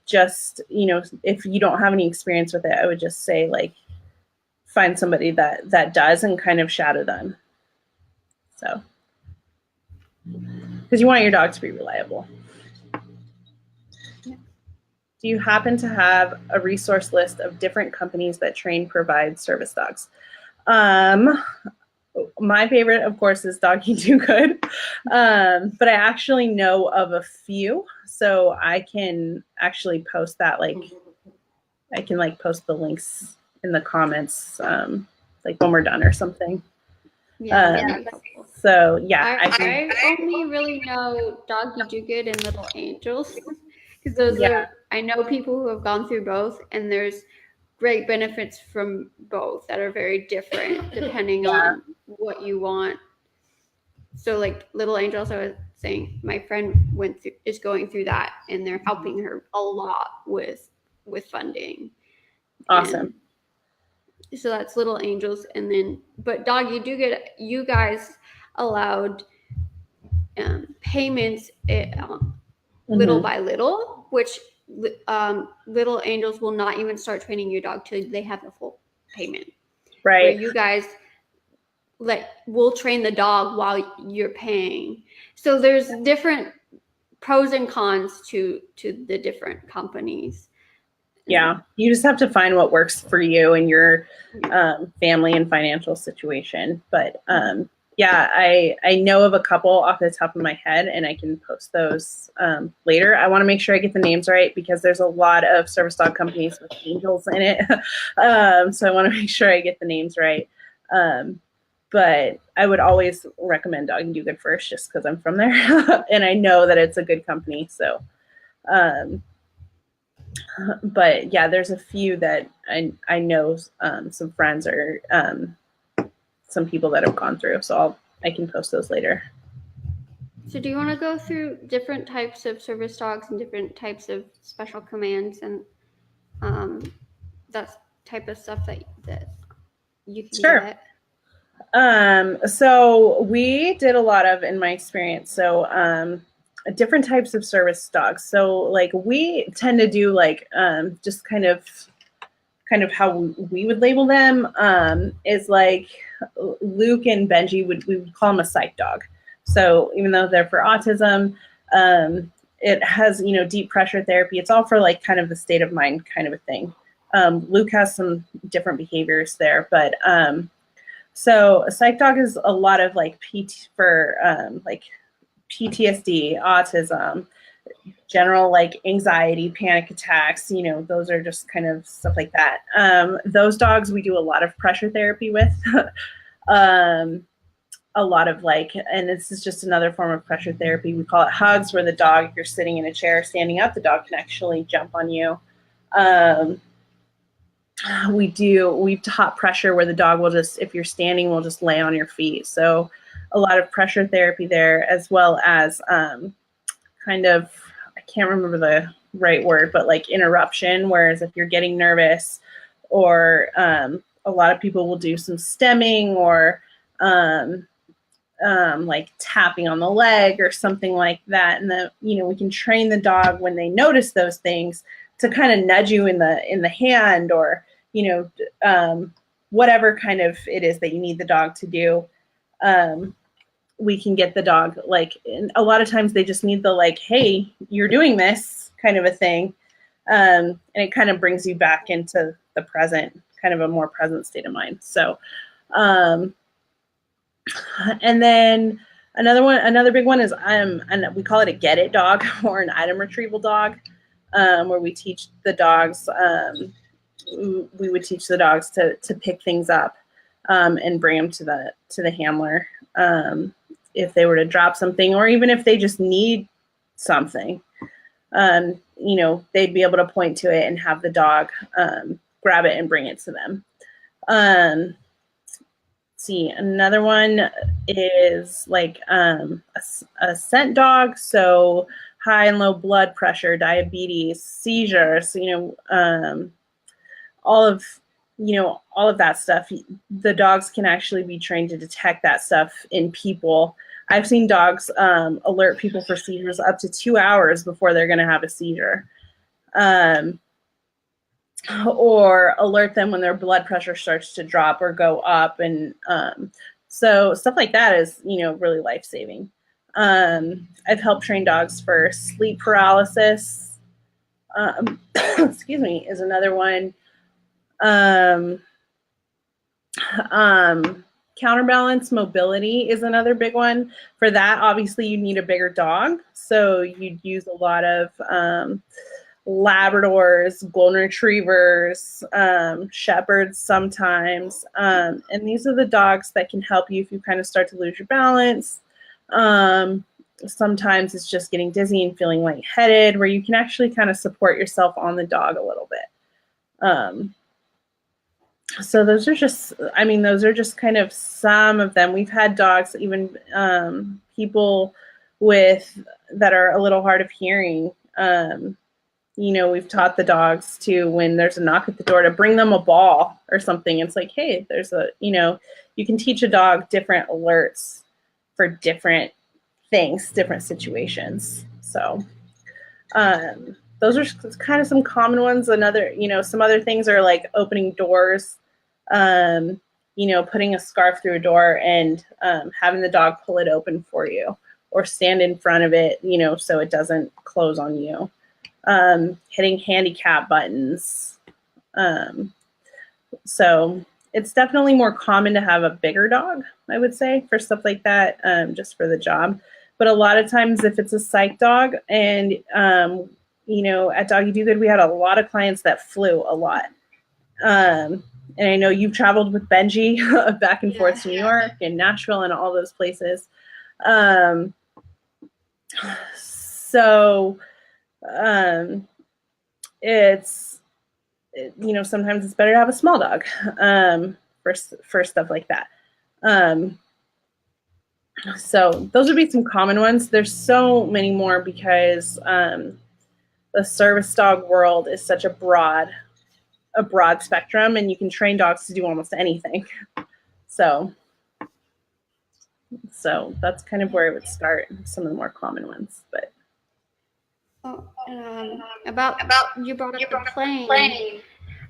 Just, if you don't have any experience with it, I would just say like, find somebody that does and kind of shadow them. So, because you want your dog to be reliable. Do you happen to have a resource list of different companies that provide service dogs? My favorite, of course, is Doggy Do Good, but I actually know of a few. so I can actually post that, like, I can like post the links in the comments, like when we're done or something. Yeah, that'd be helpful. So yeah, I only really know Doggy Do Good and Little Angels because those are, I know people who have gone through both, and there's great benefits from both that are very different depending on what you want. So like Little Angels, I was saying, my friend is going through that, and they're helping her a lot with funding. awesome. And so that's Little Angels, and then but Doggy Do Good, you guys allowed payments little by little, which Little Angels will not even start training your dog till they have the full payment. Right. Where you guys we'll train the dog while you're paying. So there's different pros and cons to the different companies. Yeah, you just have to find what works for you and your family and financial situation. But yeah, I know of a couple off the top of my head, and I can post those later. I want to make sure I get the names right because there's a lot of service dog companies with angels in it. So I want to make sure I get the names right. But I would always recommend Dog and Do Good first just because I'm from there and I know that it's a good company. So but yeah, there's a few that I know some friends or some people that have gone through. So I can post those later. So do you want to go through different types of service dogs and different types of special commands and that type of stuff that you can Sure. get? So we did a lot of, in my experience, so different types of service dogs. So like we tend to do like just kind of how we would label them is like Luke and Benji we would call them a psych dog. So even though they're for autism, it has, you know, deep pressure therapy. It's all for like kind of the state of mind kind of a thing. Luke has some different behaviors there, but so a psych dog is a lot of like like PTSD, autism, general like anxiety, panic attacks, you know, those are just kind of stuff like that. Those dogs we do a lot of pressure therapy with. A lot of like, and this is just another form of pressure therapy. We call it hugs, where the dog, if you're sitting in a chair, standing up, the dog can actually jump on you. We've taught pressure where the dog will just, if you're standing, will just lay on your feet. So a lot of pressure therapy there, as well as kind of, I can't remember the right word, but like interruption. Whereas if you're getting nervous, or a lot of people will do some stemming or like tapping on the leg or something like that. And you know, we can train the dog when they notice those things to kind of nudge you in the hand, or, you know, whatever kind of it is that you need the dog to do. We can get the dog, like, and a lot of times they just need the like, hey, you're doing this kind of a thing. And it kind of brings you back into the present, kind of a more present state of mind. So, and then another big one is, and we call it a get it dog or an item retrieval dog, where we teach the dogs, we would teach the dogs to pick things up, and bring them to the handler. If they were to drop something, or even if they just need something, you know, they'd be able to point to it and have the dog grab it and bring it to them. See, another one is like a scent dog. So high and low blood pressure, diabetes, seizures, you know, all of that stuff. The dogs can actually be trained to detect that stuff in people. I've seen dogs alert people for seizures up to 2 hours before they're going to have a seizure. Or alert them when their blood pressure starts to drop or go up. And so stuff like that is, you know, really life-saving. I've helped train dogs for sleep paralysis. Excuse me, is another one. Counterbalance mobility is another big one. For that, obviously, you need a bigger dog. So you'd use a lot of Labradors, Golden Retrievers, Shepherds sometimes. And these are the dogs that can help you if you kind of start to lose your balance. Sometimes it's just getting dizzy and feeling lightheaded, where you can actually kind of support yourself on the dog a little bit. So those are just kind of some of them. We've had dogs, even people that are a little hard of hearing. We've taught the dogs to, when there's a knock at the door, to bring them a ball or something. It's like, hey, you can teach a dog different alerts for different things, different situations. So those are kind of some common ones. Some other things are like opening doors, putting a scarf through a door and having the dog pull it open for you, or stand in front of it, so it doesn't close on you. Hitting handicap buttons. So it's definitely more common to have a bigger dog, I would say, for stuff like that, just for the job. But a lot of times if it's a psych dog, and, at Doggy Do Good, we had a lot of clients that flew a lot. And I know you've traveled with Benji back and forth to New York and Nashville and all those places. Sometimes it's better to have a small dog for stuff like that. So those would be some common ones. There's so many more because the service dog world is such a broad spectrum, and you can train dogs to do almost anything. So that's kind of where I would start, some of the more common ones. But about you brought up the plane.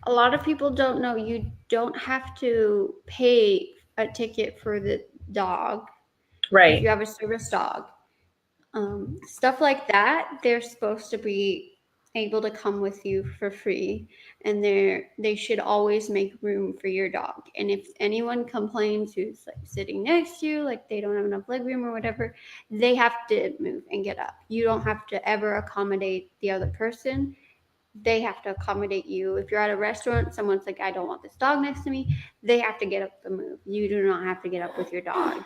A lot of people don't know you don't have to pay a ticket for the dog. Right. If you have a service dog. Stuff like that, they're supposed to be able to come with you for free, and they should always make room for your dog. And if anyone complains who's like sitting next to you, like they don't have enough leg room or whatever, they have to move and get up. You don't have to ever accommodate the other person. They have to accommodate you. If you're at a restaurant, someone's like, I don't want this dog next to me, they have to get up and move. You do not have to get up with your dog.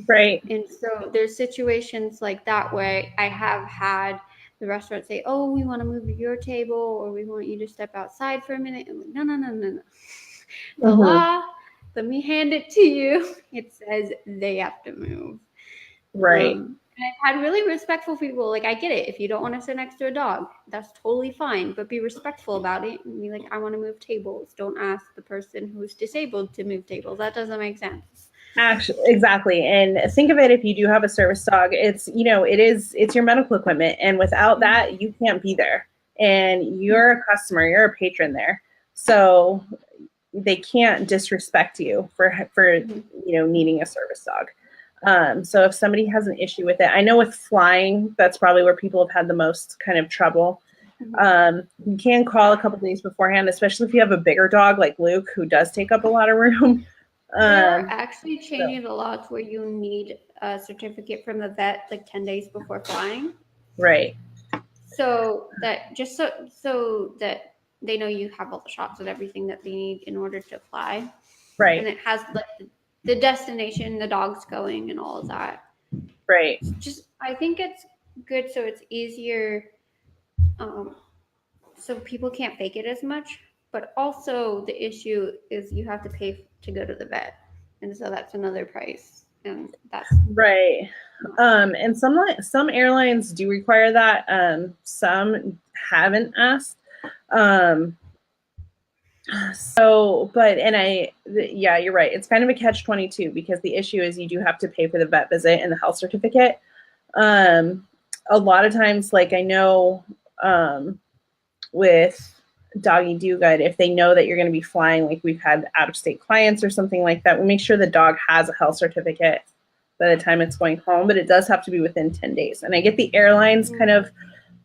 Right. And so there's situations like that where I have had the restaurant say, oh, we want to move your table, or we want you to step outside for a minute. I'm like, no. The law, let me hand it to you. It says they have to move. Right. And I've had really respectful people. Like, I get it. If you don't want to sit next to a dog, that's totally fine. But be respectful about it and be like, I want to move tables. Don't ask the person who's disabled to move tables. That doesn't make sense. Actually, exactly. And think of it, if you do have a service dog, it's your medical equipment. And without that, you can't be there. And you're a customer, you're a patron there. So they can't disrespect you for needing a service dog. So if somebody has an issue with it, I know with flying, that's probably where people have had the most kind of trouble. You can call a couple days beforehand, especially if you have a bigger dog like Luke, who does take up a lot of room. They're actually changing the law to where you need a certificate from the vet like 10 days before flying. Right. So that so that they know you have all the shots and everything that they need in order to fly. Right. And it has like the destination, the dog's going, and all of that. Right. I think it's good so it's easier, so people can't fake it as much. But also the issue is you have to pay to go to the vet, and so that's another price, and that's right. And some airlines do require that. Some haven't asked. You're right. It's kind of a catch-22 because the issue is you do have to pay for the vet visit and the health certificate. A lot of times, like I know, with Doggy Do Good, if they know that you're going to be flying, like we've had out-of-state clients or something like that, we make sure the dog has a health certificate by the time it's going home, but it does have to be within 10 days. And I get the airlines kind of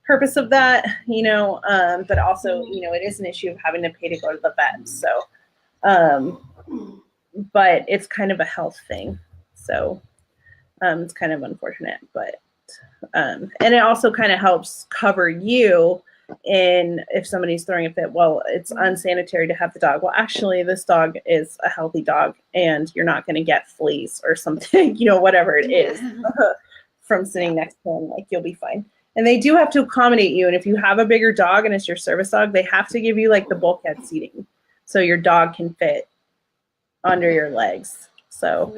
purpose of that, but also, it is an issue of having to pay to go to the vet. So, but it's kind of a health thing. So it's kind of unfortunate, but and it also kind of helps cover you in if somebody's throwing a fit. Well, it's unsanitary to have the dog. Well, actually, this dog is a healthy dog, and you're not going to get fleas or something, whatever it is from sitting next to him. Like, you'll be fine. And they do have to accommodate you. And if you have a bigger dog and it's your service dog, they have to give you like the bulkhead seating so your dog can fit under your legs. So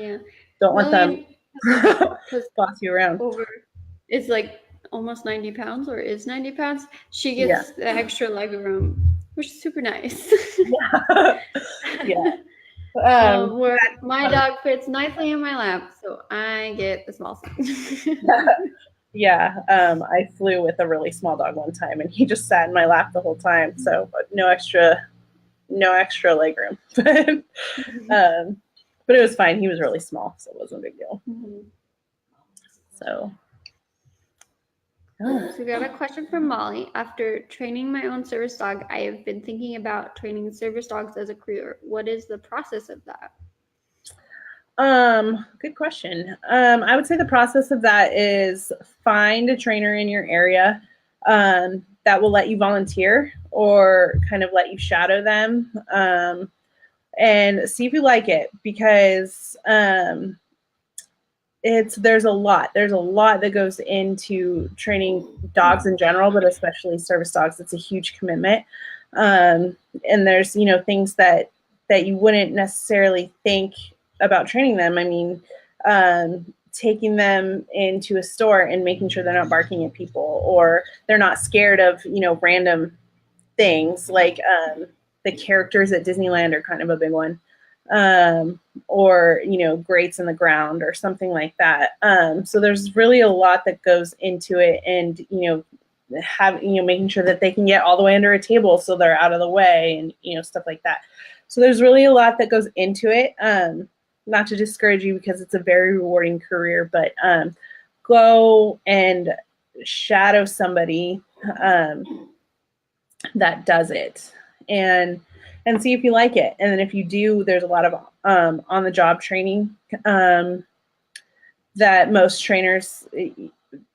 don't let them boss you around. It's like almost 90 pounds or is 90 pounds. She gets the extra leg room, which is super nice. Where my dog fits nicely in my lap, so I get the small size. I flew with a really small dog one time, and he just sat in my lap the whole time. So no extra leg room. But it was fine. He was really small, so it wasn't a big deal. So we got a question from Molly. After training my own service dog, I have been thinking about training service dogs as a career. What is the process of that? Good question. I would say the process of that is find a trainer in your area that will let you volunteer or kind of let you shadow them and see if you like it, because there's a lot that goes into training dogs in general, but especially service dogs. It's a huge commitment. And there's, things that you wouldn't necessarily think about training them. I mean, taking them into a store and making sure they're not barking at people, or they're not scared of, random things like the characters at Disneyland are kind of a big one. Or, grates in the ground or something like that. So there's really a lot that goes into it, and, making sure that they can get all the way under a table so they're out of the way, and, stuff like that. So there's really a lot that goes into it. Not to discourage you, because it's a very rewarding career, but go and shadow somebody that does it, and see if you like it. And then if you do, there's a lot of on-the-job training that most trainers,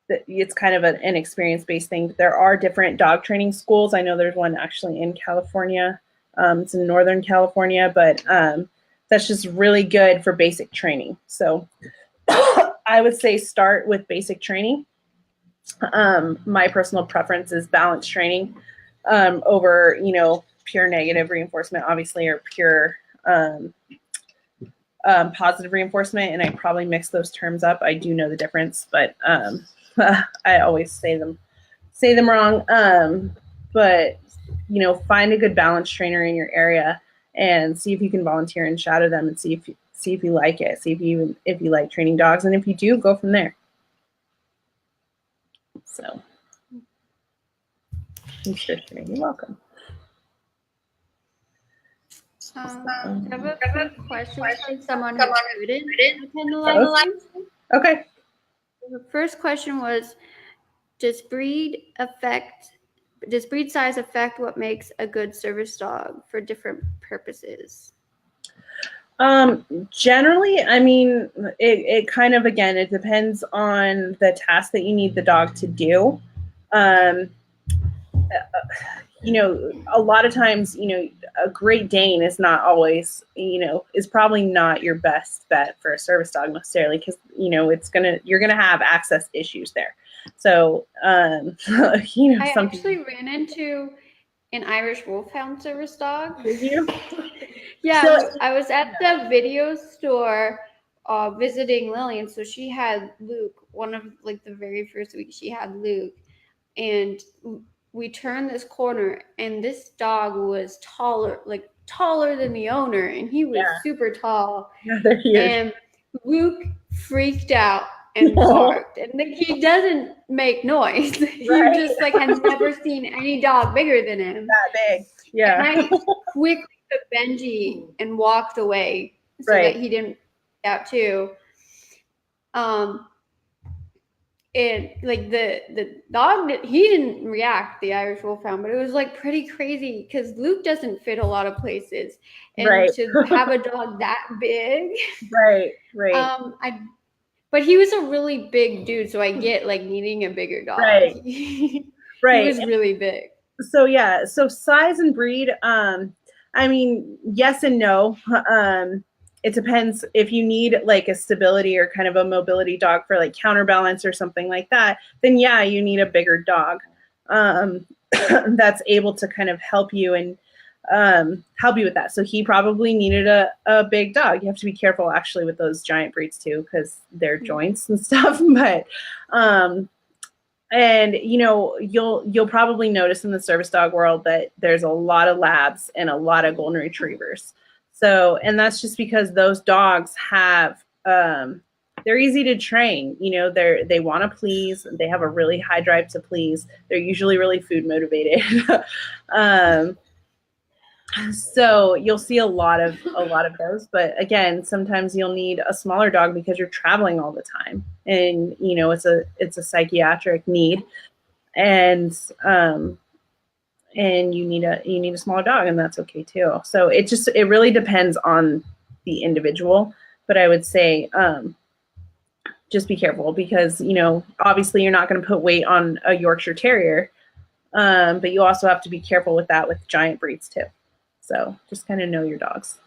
it's kind of an experience-based thing. But there are different dog training schools. I know there's one actually in California. It's in Northern California, but that's just really good for basic training. So I would say start with basic training. My personal preference is balance training over, pure negative reinforcement, obviously, or pure positive reinforcement. And I probably mix those terms up. I do know the difference, but I always say them wrong. But find a good balance trainer in your area and see if you can volunteer and shadow them, and see if you like it. See if you like training dogs, and if you do, go from there. So, you're welcome. I have a quick question from someone who couldn't attend the live stream. Okay. The first question was, does breed size affect what makes a good service dog for different purposes? Generally, I mean, it kind of, again, it depends on the task that you need the dog to do. A lot of times, a Great Dane is not always, is probably not your best bet for a service dog necessarily, because, you're going to have access issues there. So, I actually ran into an Irish Wolfhound service dog. Did you? Yeah, so, I was at the video store visiting Lily, and so she had Luke. One of the very first week, she had Luke, and we turned this corner, and this dog was taller than the owner, and he was super tall. Yeah, they're huge. And Luke freaked out and barked, and he doesn't make noise. Right. He just has never seen any dog bigger than him. That big, yeah. And I quickly put Benji and walked away so that he didn't freak out too. And like the dog, he didn't react, the Irish Wolfhound, but it was like pretty crazy because Luke doesn't fit a lot of places, and Right. to have a dog that big, Right. but he was a really big dude, so I get like needing a bigger dog. Right. He Right. was really big. So yeah, so size and breed, I mean, yes and no. It depends if you need like a stability or kind of a mobility dog for like counterbalance or something like that, then yeah, you need a bigger dog that's able to kind of help you and help you with that. So he probably needed a big dog. You have to be careful actually with those giant breeds too, because they're joints and stuff. But and you know, you'll probably notice in the service dog world that there's a lot of labs and a lot of golden retrievers. So, and that's just because those dogs have they're easy to train. You know, they want to please. They have a really high drive to please. They're usually really food motivated. So you'll see a lot of those, but again, sometimes you'll need a smaller dog because you're traveling all the time, and you know it's a psychiatric need, and you need a smaller dog, and that's okay too. So it really depends on the individual, but I would say just be careful because you know obviously you're not going to put weight on a Yorkshire Terrier, but you also have to be careful with that with giant breeds too. So just kind of know your dogs.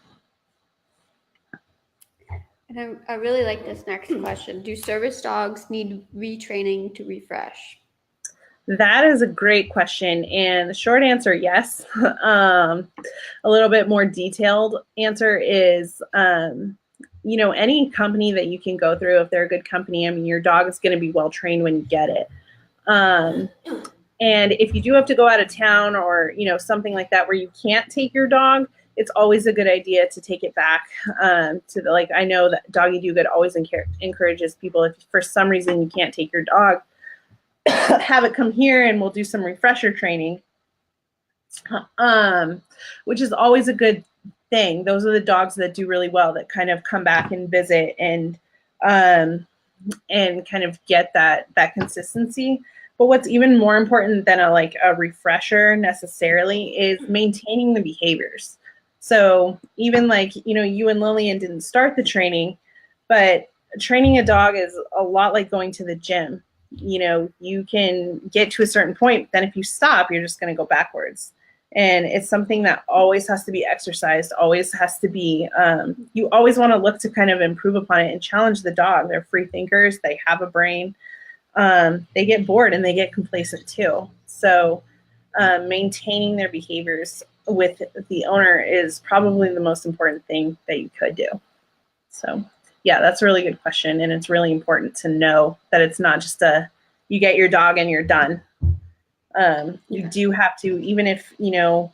And I really like this next question. Do service dogs need retraining to refresh? That is a great question. And the short answer, yes. A little bit more detailed answer is, you know, any company that you can go through, if they're a good company, I mean, your dog is going to be well trained when you get it. And if you do have to go out of town or, you know, something like that where you can't take your dog, it's always a good idea to take it back to the, like, I know that Doggy Do Good always encourages people, if for some reason you can't take your dog, have it come here and we'll do some refresher training, which is always a good thing. Those are the dogs that do really well, that kind of come back and visit and kind of get that consistency. But what's even more important than a refresher necessarily is maintaining the behaviors. So even like, you know, you and Lillian didn't start the training, but training a dog is a lot like going to the gym. You know, you can get to a certain point, then if you stop, you're just going to go backwards. And it's something that always has to be exercised, always has to be, you always want to look to kind of improve upon it and challenge the dog. They're free thinkers, they have a brain. They get bored and they get complacent too. So maintaining their behaviors with the owner is probably the most important thing that you could do. So yeah, that's a really good question. And it's really important to know that it's not just you get your dog and you're done. You do have to, even if, you know,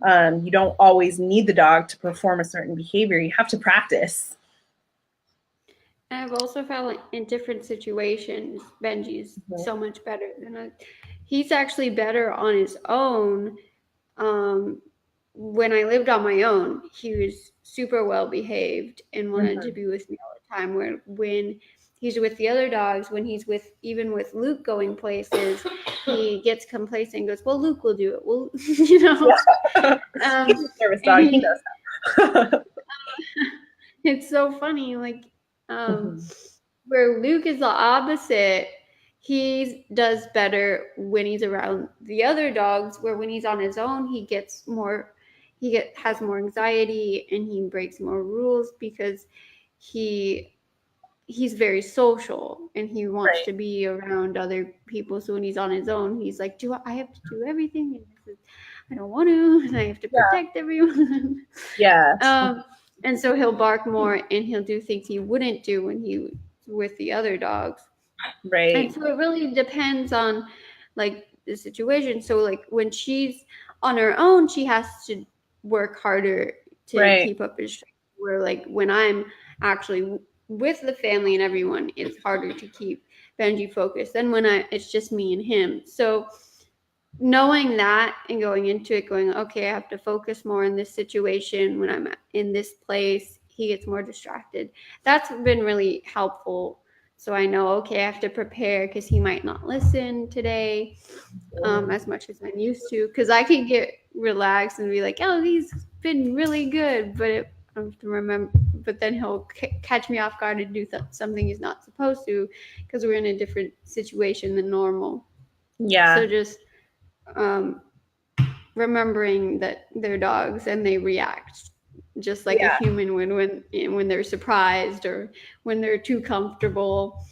you don't always need the dog to perform a certain behavior, you have to practice. And I've also found like in different situations, Benji's so much better than he's actually better on his own. When I lived on my own, he was super well behaved and wanted to be with me all the time. When he's with the other dogs, when he's even with Luke going places, he gets complacent and goes, well, Luke will do it. Well, you know, service dog, he knows that. It's so funny. Like, where Luke is the opposite, he does better when he's around the other dogs, where when he's on his own, he has more anxiety and he breaks more rules because he's very social and he wants to be around other people. So when he's on his own, he's like, I have to do everything? And I don't want to, and I have to protect everyone. And so he'll bark more and he'll do things he wouldn't do when he was with the other dogs. Right. And so it really depends on like the situation. So like when she's on her own, she has to work harder to keep up his strength. Where like when I'm actually with the family and everyone, it's harder to keep Benji focused than when it's just me and him. So knowing that and going into it going, okay, I have to focus more in this situation. When I'm in this place, he gets more distracted. That's been really helpful so I know, okay, I have to prepare because he might not listen today as much as I'm used to. Because I can get relaxed and be like, oh, he's been really good, but I have to remember. But then he'll catch me off guard and do something he's not supposed to because we're in a different situation than normal. Yeah. So just remembering that they're dogs and they react just like a human would when they're surprised or when they're too comfortable.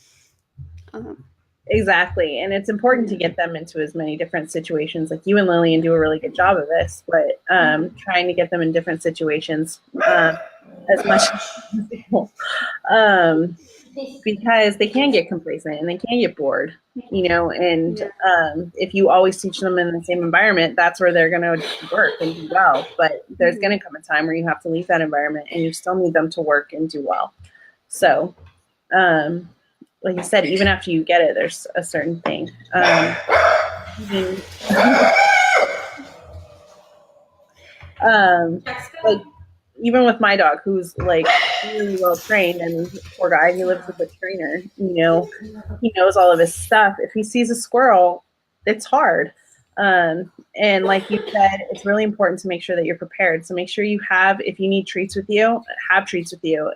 Exactly. And it's important to get them into as many different situations. Like you and Lillian do a really good job of this, but trying to get them in different situations as much as possible. Because they can get complacent and they can get bored, you know, and if you always teach them in the same environment, that's where they're going to work and do well. But there's going to come a time where you have to leave that environment and you still need them to work and do well. So, like you said, even after you get it, there's a certain thing. Like even with my dog, who's like really well trained, and poor guy, he lives with a trainer. You know, he knows all of his stuff. If he sees a squirrel, it's hard. And like you said, it's really important to make sure that you're prepared. So make sure you have, if you need treats with you, have treats with you.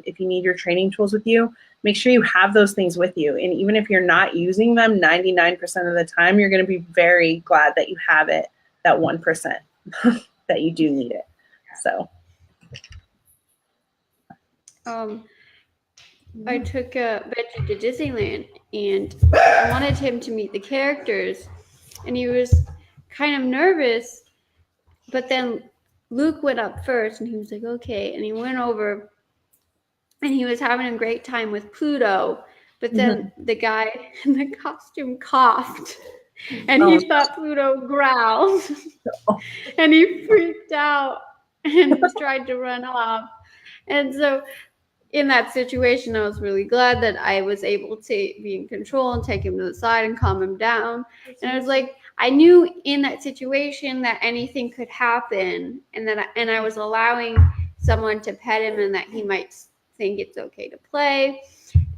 If you need your training tools with you, make sure you have those things with you. And even if you're not using them 99% of the time, you're going to be very glad that you have it, that 1% that you do need it. So. I took Benji to Disneyland and I wanted him to meet the characters, and he was kind of nervous, but then Luke went up first and he was like, okay, and he went over and he was having a great time with Pluto, but then the guy in the costume coughed and he thought Pluto growled and he freaked out and tried to run off. And so in that situation, I was really glad that I was able to be in control and take him to the side and calm him down. And I was like, I knew in that situation that anything could happen, and I was allowing someone to pet him and that he might think it's okay to play.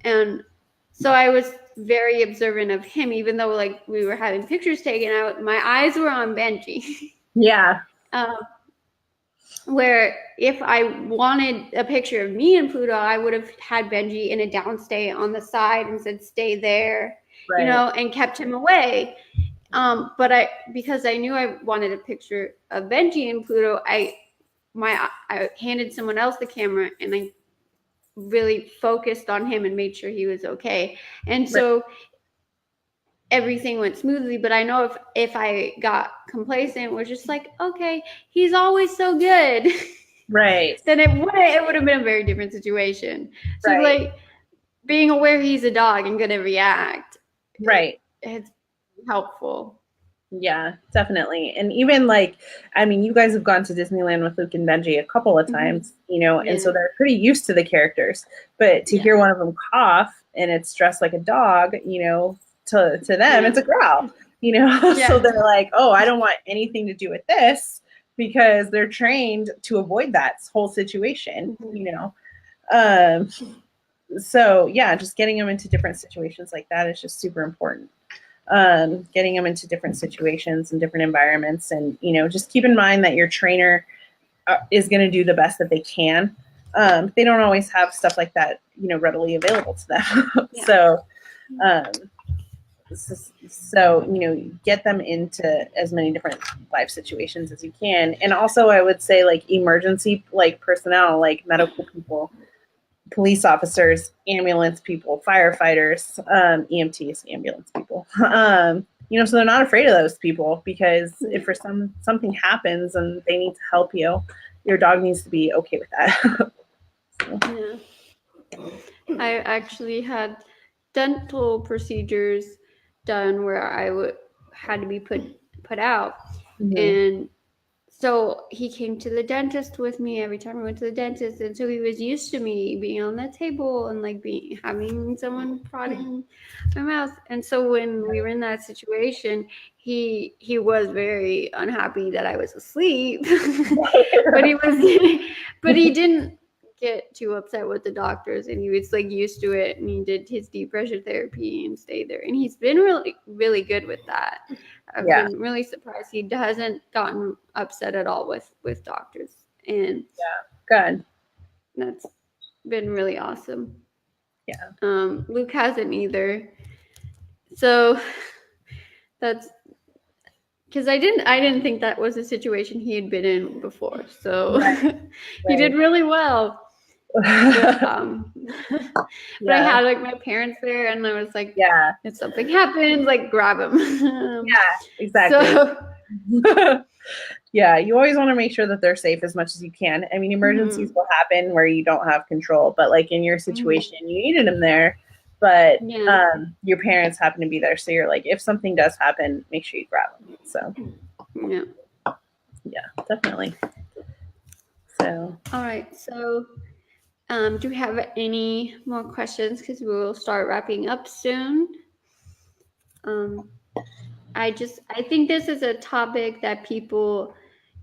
And so I was very observant of him, even though like we were having pictures taken out, my eyes were on Benji. Yeah. Where if I wanted a picture of me and Pluto, I would have had Benji in a downstay on the side and said, stay there, you know, and kept him away. But because I knew I wanted a picture of Benji and Pluto, I handed someone else the camera and I really focused on him and made sure he was okay. And so everything went smoothly, but I know if I got complacent, was just like, okay, he's always so good, right? Then it would have been a very different situation. So like being aware he's a dog and gonna react, it's helpful. Yeah, definitely. And even like, I mean, you guys have gone to Disneyland with Luke and Benji a couple of times, you know, and so they're pretty used to the characters. But to hear one of them cough and it's dressed like a dog, you know, to them, it's a growl, you know, so they're like, oh, I don't want anything to do with this because they're trained to avoid that whole situation, you know. So yeah, just getting them into different situations like that is just super important. Getting them into different situations and different environments, and, you know, just keep in mind that your trainer is going to do the best that they can. They don't always have stuff like that, you know, readily available to them. So, you know, get them into as many different life situations as you can. And also I would say like emergency, like personnel, like medical people, police officers, ambulance people, firefighters, EMTs, ambulance people, you know, so they're not afraid of those people, because if for something happens and they need to help you, your dog needs to be okay with that. I actually had dental procedures done where I had to be put out, and so he came to the dentist with me every time I went to the dentist, and so he was used to me being on the table and like having someone prodding my mouth. And so when we were in that situation, he was very unhappy that I was asleep, but he didn't get too upset with the doctors, and he was like used to it, and he did his deep pressure therapy and stayed there, and he's been really good with that. I've Yeah. been really surprised he hasn't gotten upset at all with doctors, and Good. that's been really awesome. Yeah. Luke hasn't either, so that's because I didn't think that was a situation he had been in before, so he did really well. But, but I had like my parents there, and I was like, yeah, if something happens, like grab him. exactly. So, yeah, you always want to make sure that they're safe as much as you can. I mean, emergencies will happen where you don't have control, but like in your situation, you needed them there, but your parents happen to be there, so you're like, if something does happen, make sure you grab them. So yeah, definitely. So all right, so do we have any more questions? Because we will start wrapping up soon. I think this is a topic that people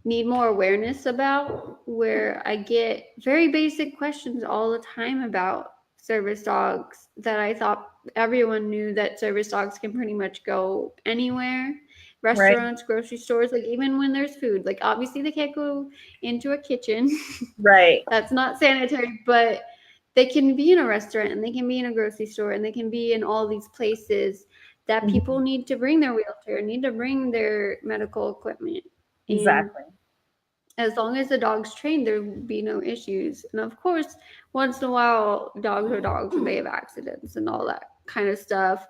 need more awareness about, where I get very basic questions all the time about service dogs that I thought everyone knew, that service dogs can pretty much go anywhere. Restaurants, grocery stores, like even when there's food. Like obviously they can't go into a kitchen. Right. That's not sanitary, but they can be in a restaurant, and they can be in a grocery store, and they can be in all these places that people need to bring their wheelchair, need to bring their medical equipment. Exactly. And as long as the dog's trained, there will be no issues. And of course, once in a while, dogs are dogs and they have accidents and all that kind of stuff.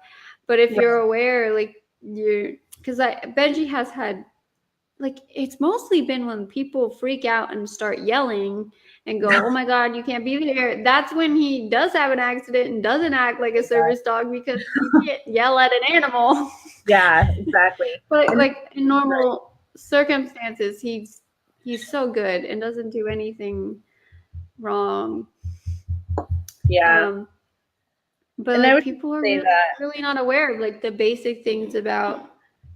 But if you're aware, like because Benji has had, like, it's mostly been when people freak out and start yelling and go, oh my God, you can't be there. That's when he does have an accident and doesn't act like a service dog, because you can't yell at an animal. Yeah, exactly. But like in normal circumstances, he's so good and doesn't do anything wrong. Yeah. But like people are really not aware of like the basic things about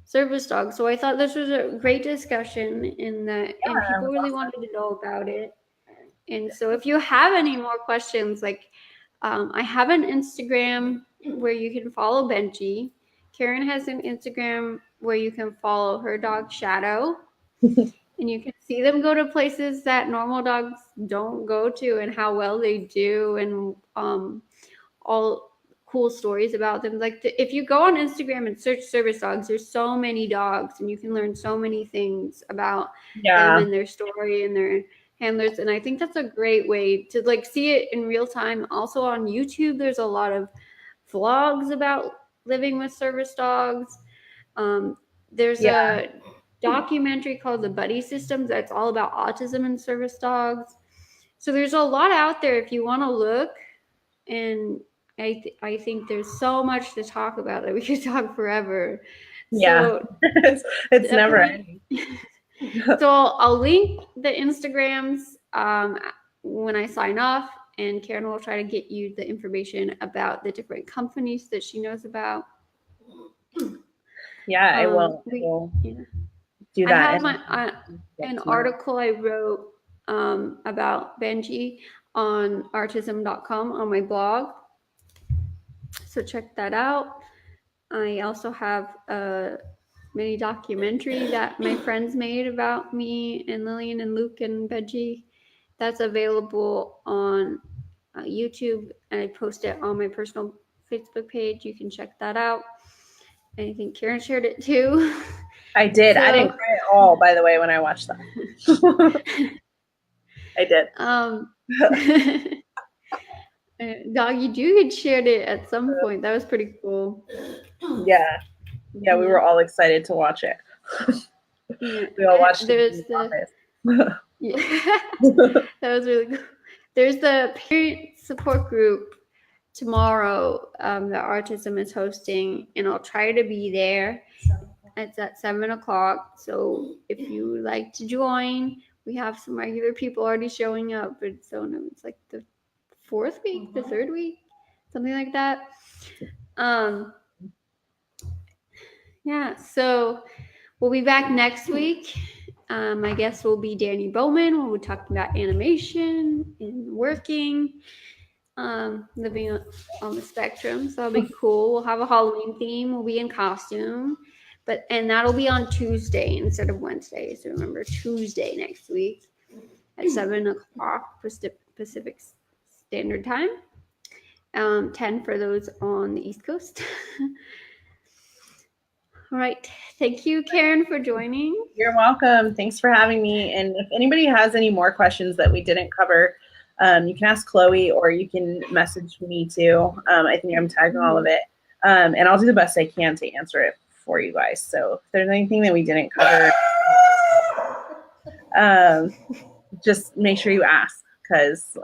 service dogs. So I thought this was a great discussion in that, and people really wanted to know about it. And so if you have any more questions, like I have an Instagram where you can follow Benji. Karyn has an Instagram where you can follow her dog Shadow. And you can see them go to places that normal dogs don't go to, and how well they do, and all cool stories about them. Like if you go on Instagram and search service dogs, there's so many dogs, and you can learn so many things about them and their story and their handlers. And I think that's a great way to like see it in real time. Also on YouTube, there's a lot of vlogs about living with service dogs. There's a documentary called The Buddy Systems that's all about autism and service dogs. So there's a lot out there if you want to look. And I think there's so much to talk about that we could talk forever. So it's never ending. So I'll link the Instagrams when I sign off, and Karyn will try to get you the information about the different companies that she knows about. Yeah, I will. Do that. I have an article I wrote about Benji on OurTism.com on my blog. So check that out. I also have a mini documentary that my friends made about me and Lillian and Luke and Benji. That's available on YouTube, and I post it on my personal Facebook page. You can check that out. And I think Karyn shared it too. I did. I didn't cry at all, by the way, when I watched that. I did. Doggy Doo had shared it at some point. That was pretty cool. Yeah, we were all excited to watch it. We all watched it. Yeah, that was really cool. There's the parent support group tomorrow that OurTism is hosting, and I'll try to be there. It's at 7:00. So if you would like to join, we have some regular people already showing up. But so it's like the 4th week, the 3rd week, something like that. Yeah, so we'll be back next week. My guest will be Danny Bowman. We'll be talking about animation and working, living on the spectrum. So that'll be cool. We'll have a Halloween theme. We'll be in costume, and that'll be on Tuesday instead of Wednesday. So remember, Tuesday next week at 7 o'clock Pacific Standard Time. 10 for those on the East Coast. All right. Thank you, Karyn, for joining. You're welcome. Thanks for having me. And if anybody has any more questions that we didn't cover, you can ask Chloe or you can message me too. I think I'm tagging all of it. And I'll do the best I can to answer it for you guys. So if there's anything that we didn't cover, just make sure you ask because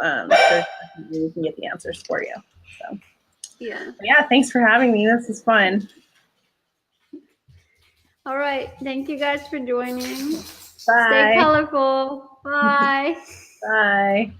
we can get the answers for you. So yeah, thanks for having me. This is fun. All right. Thank you guys for joining. Bye. Stay colorful. Bye. Bye.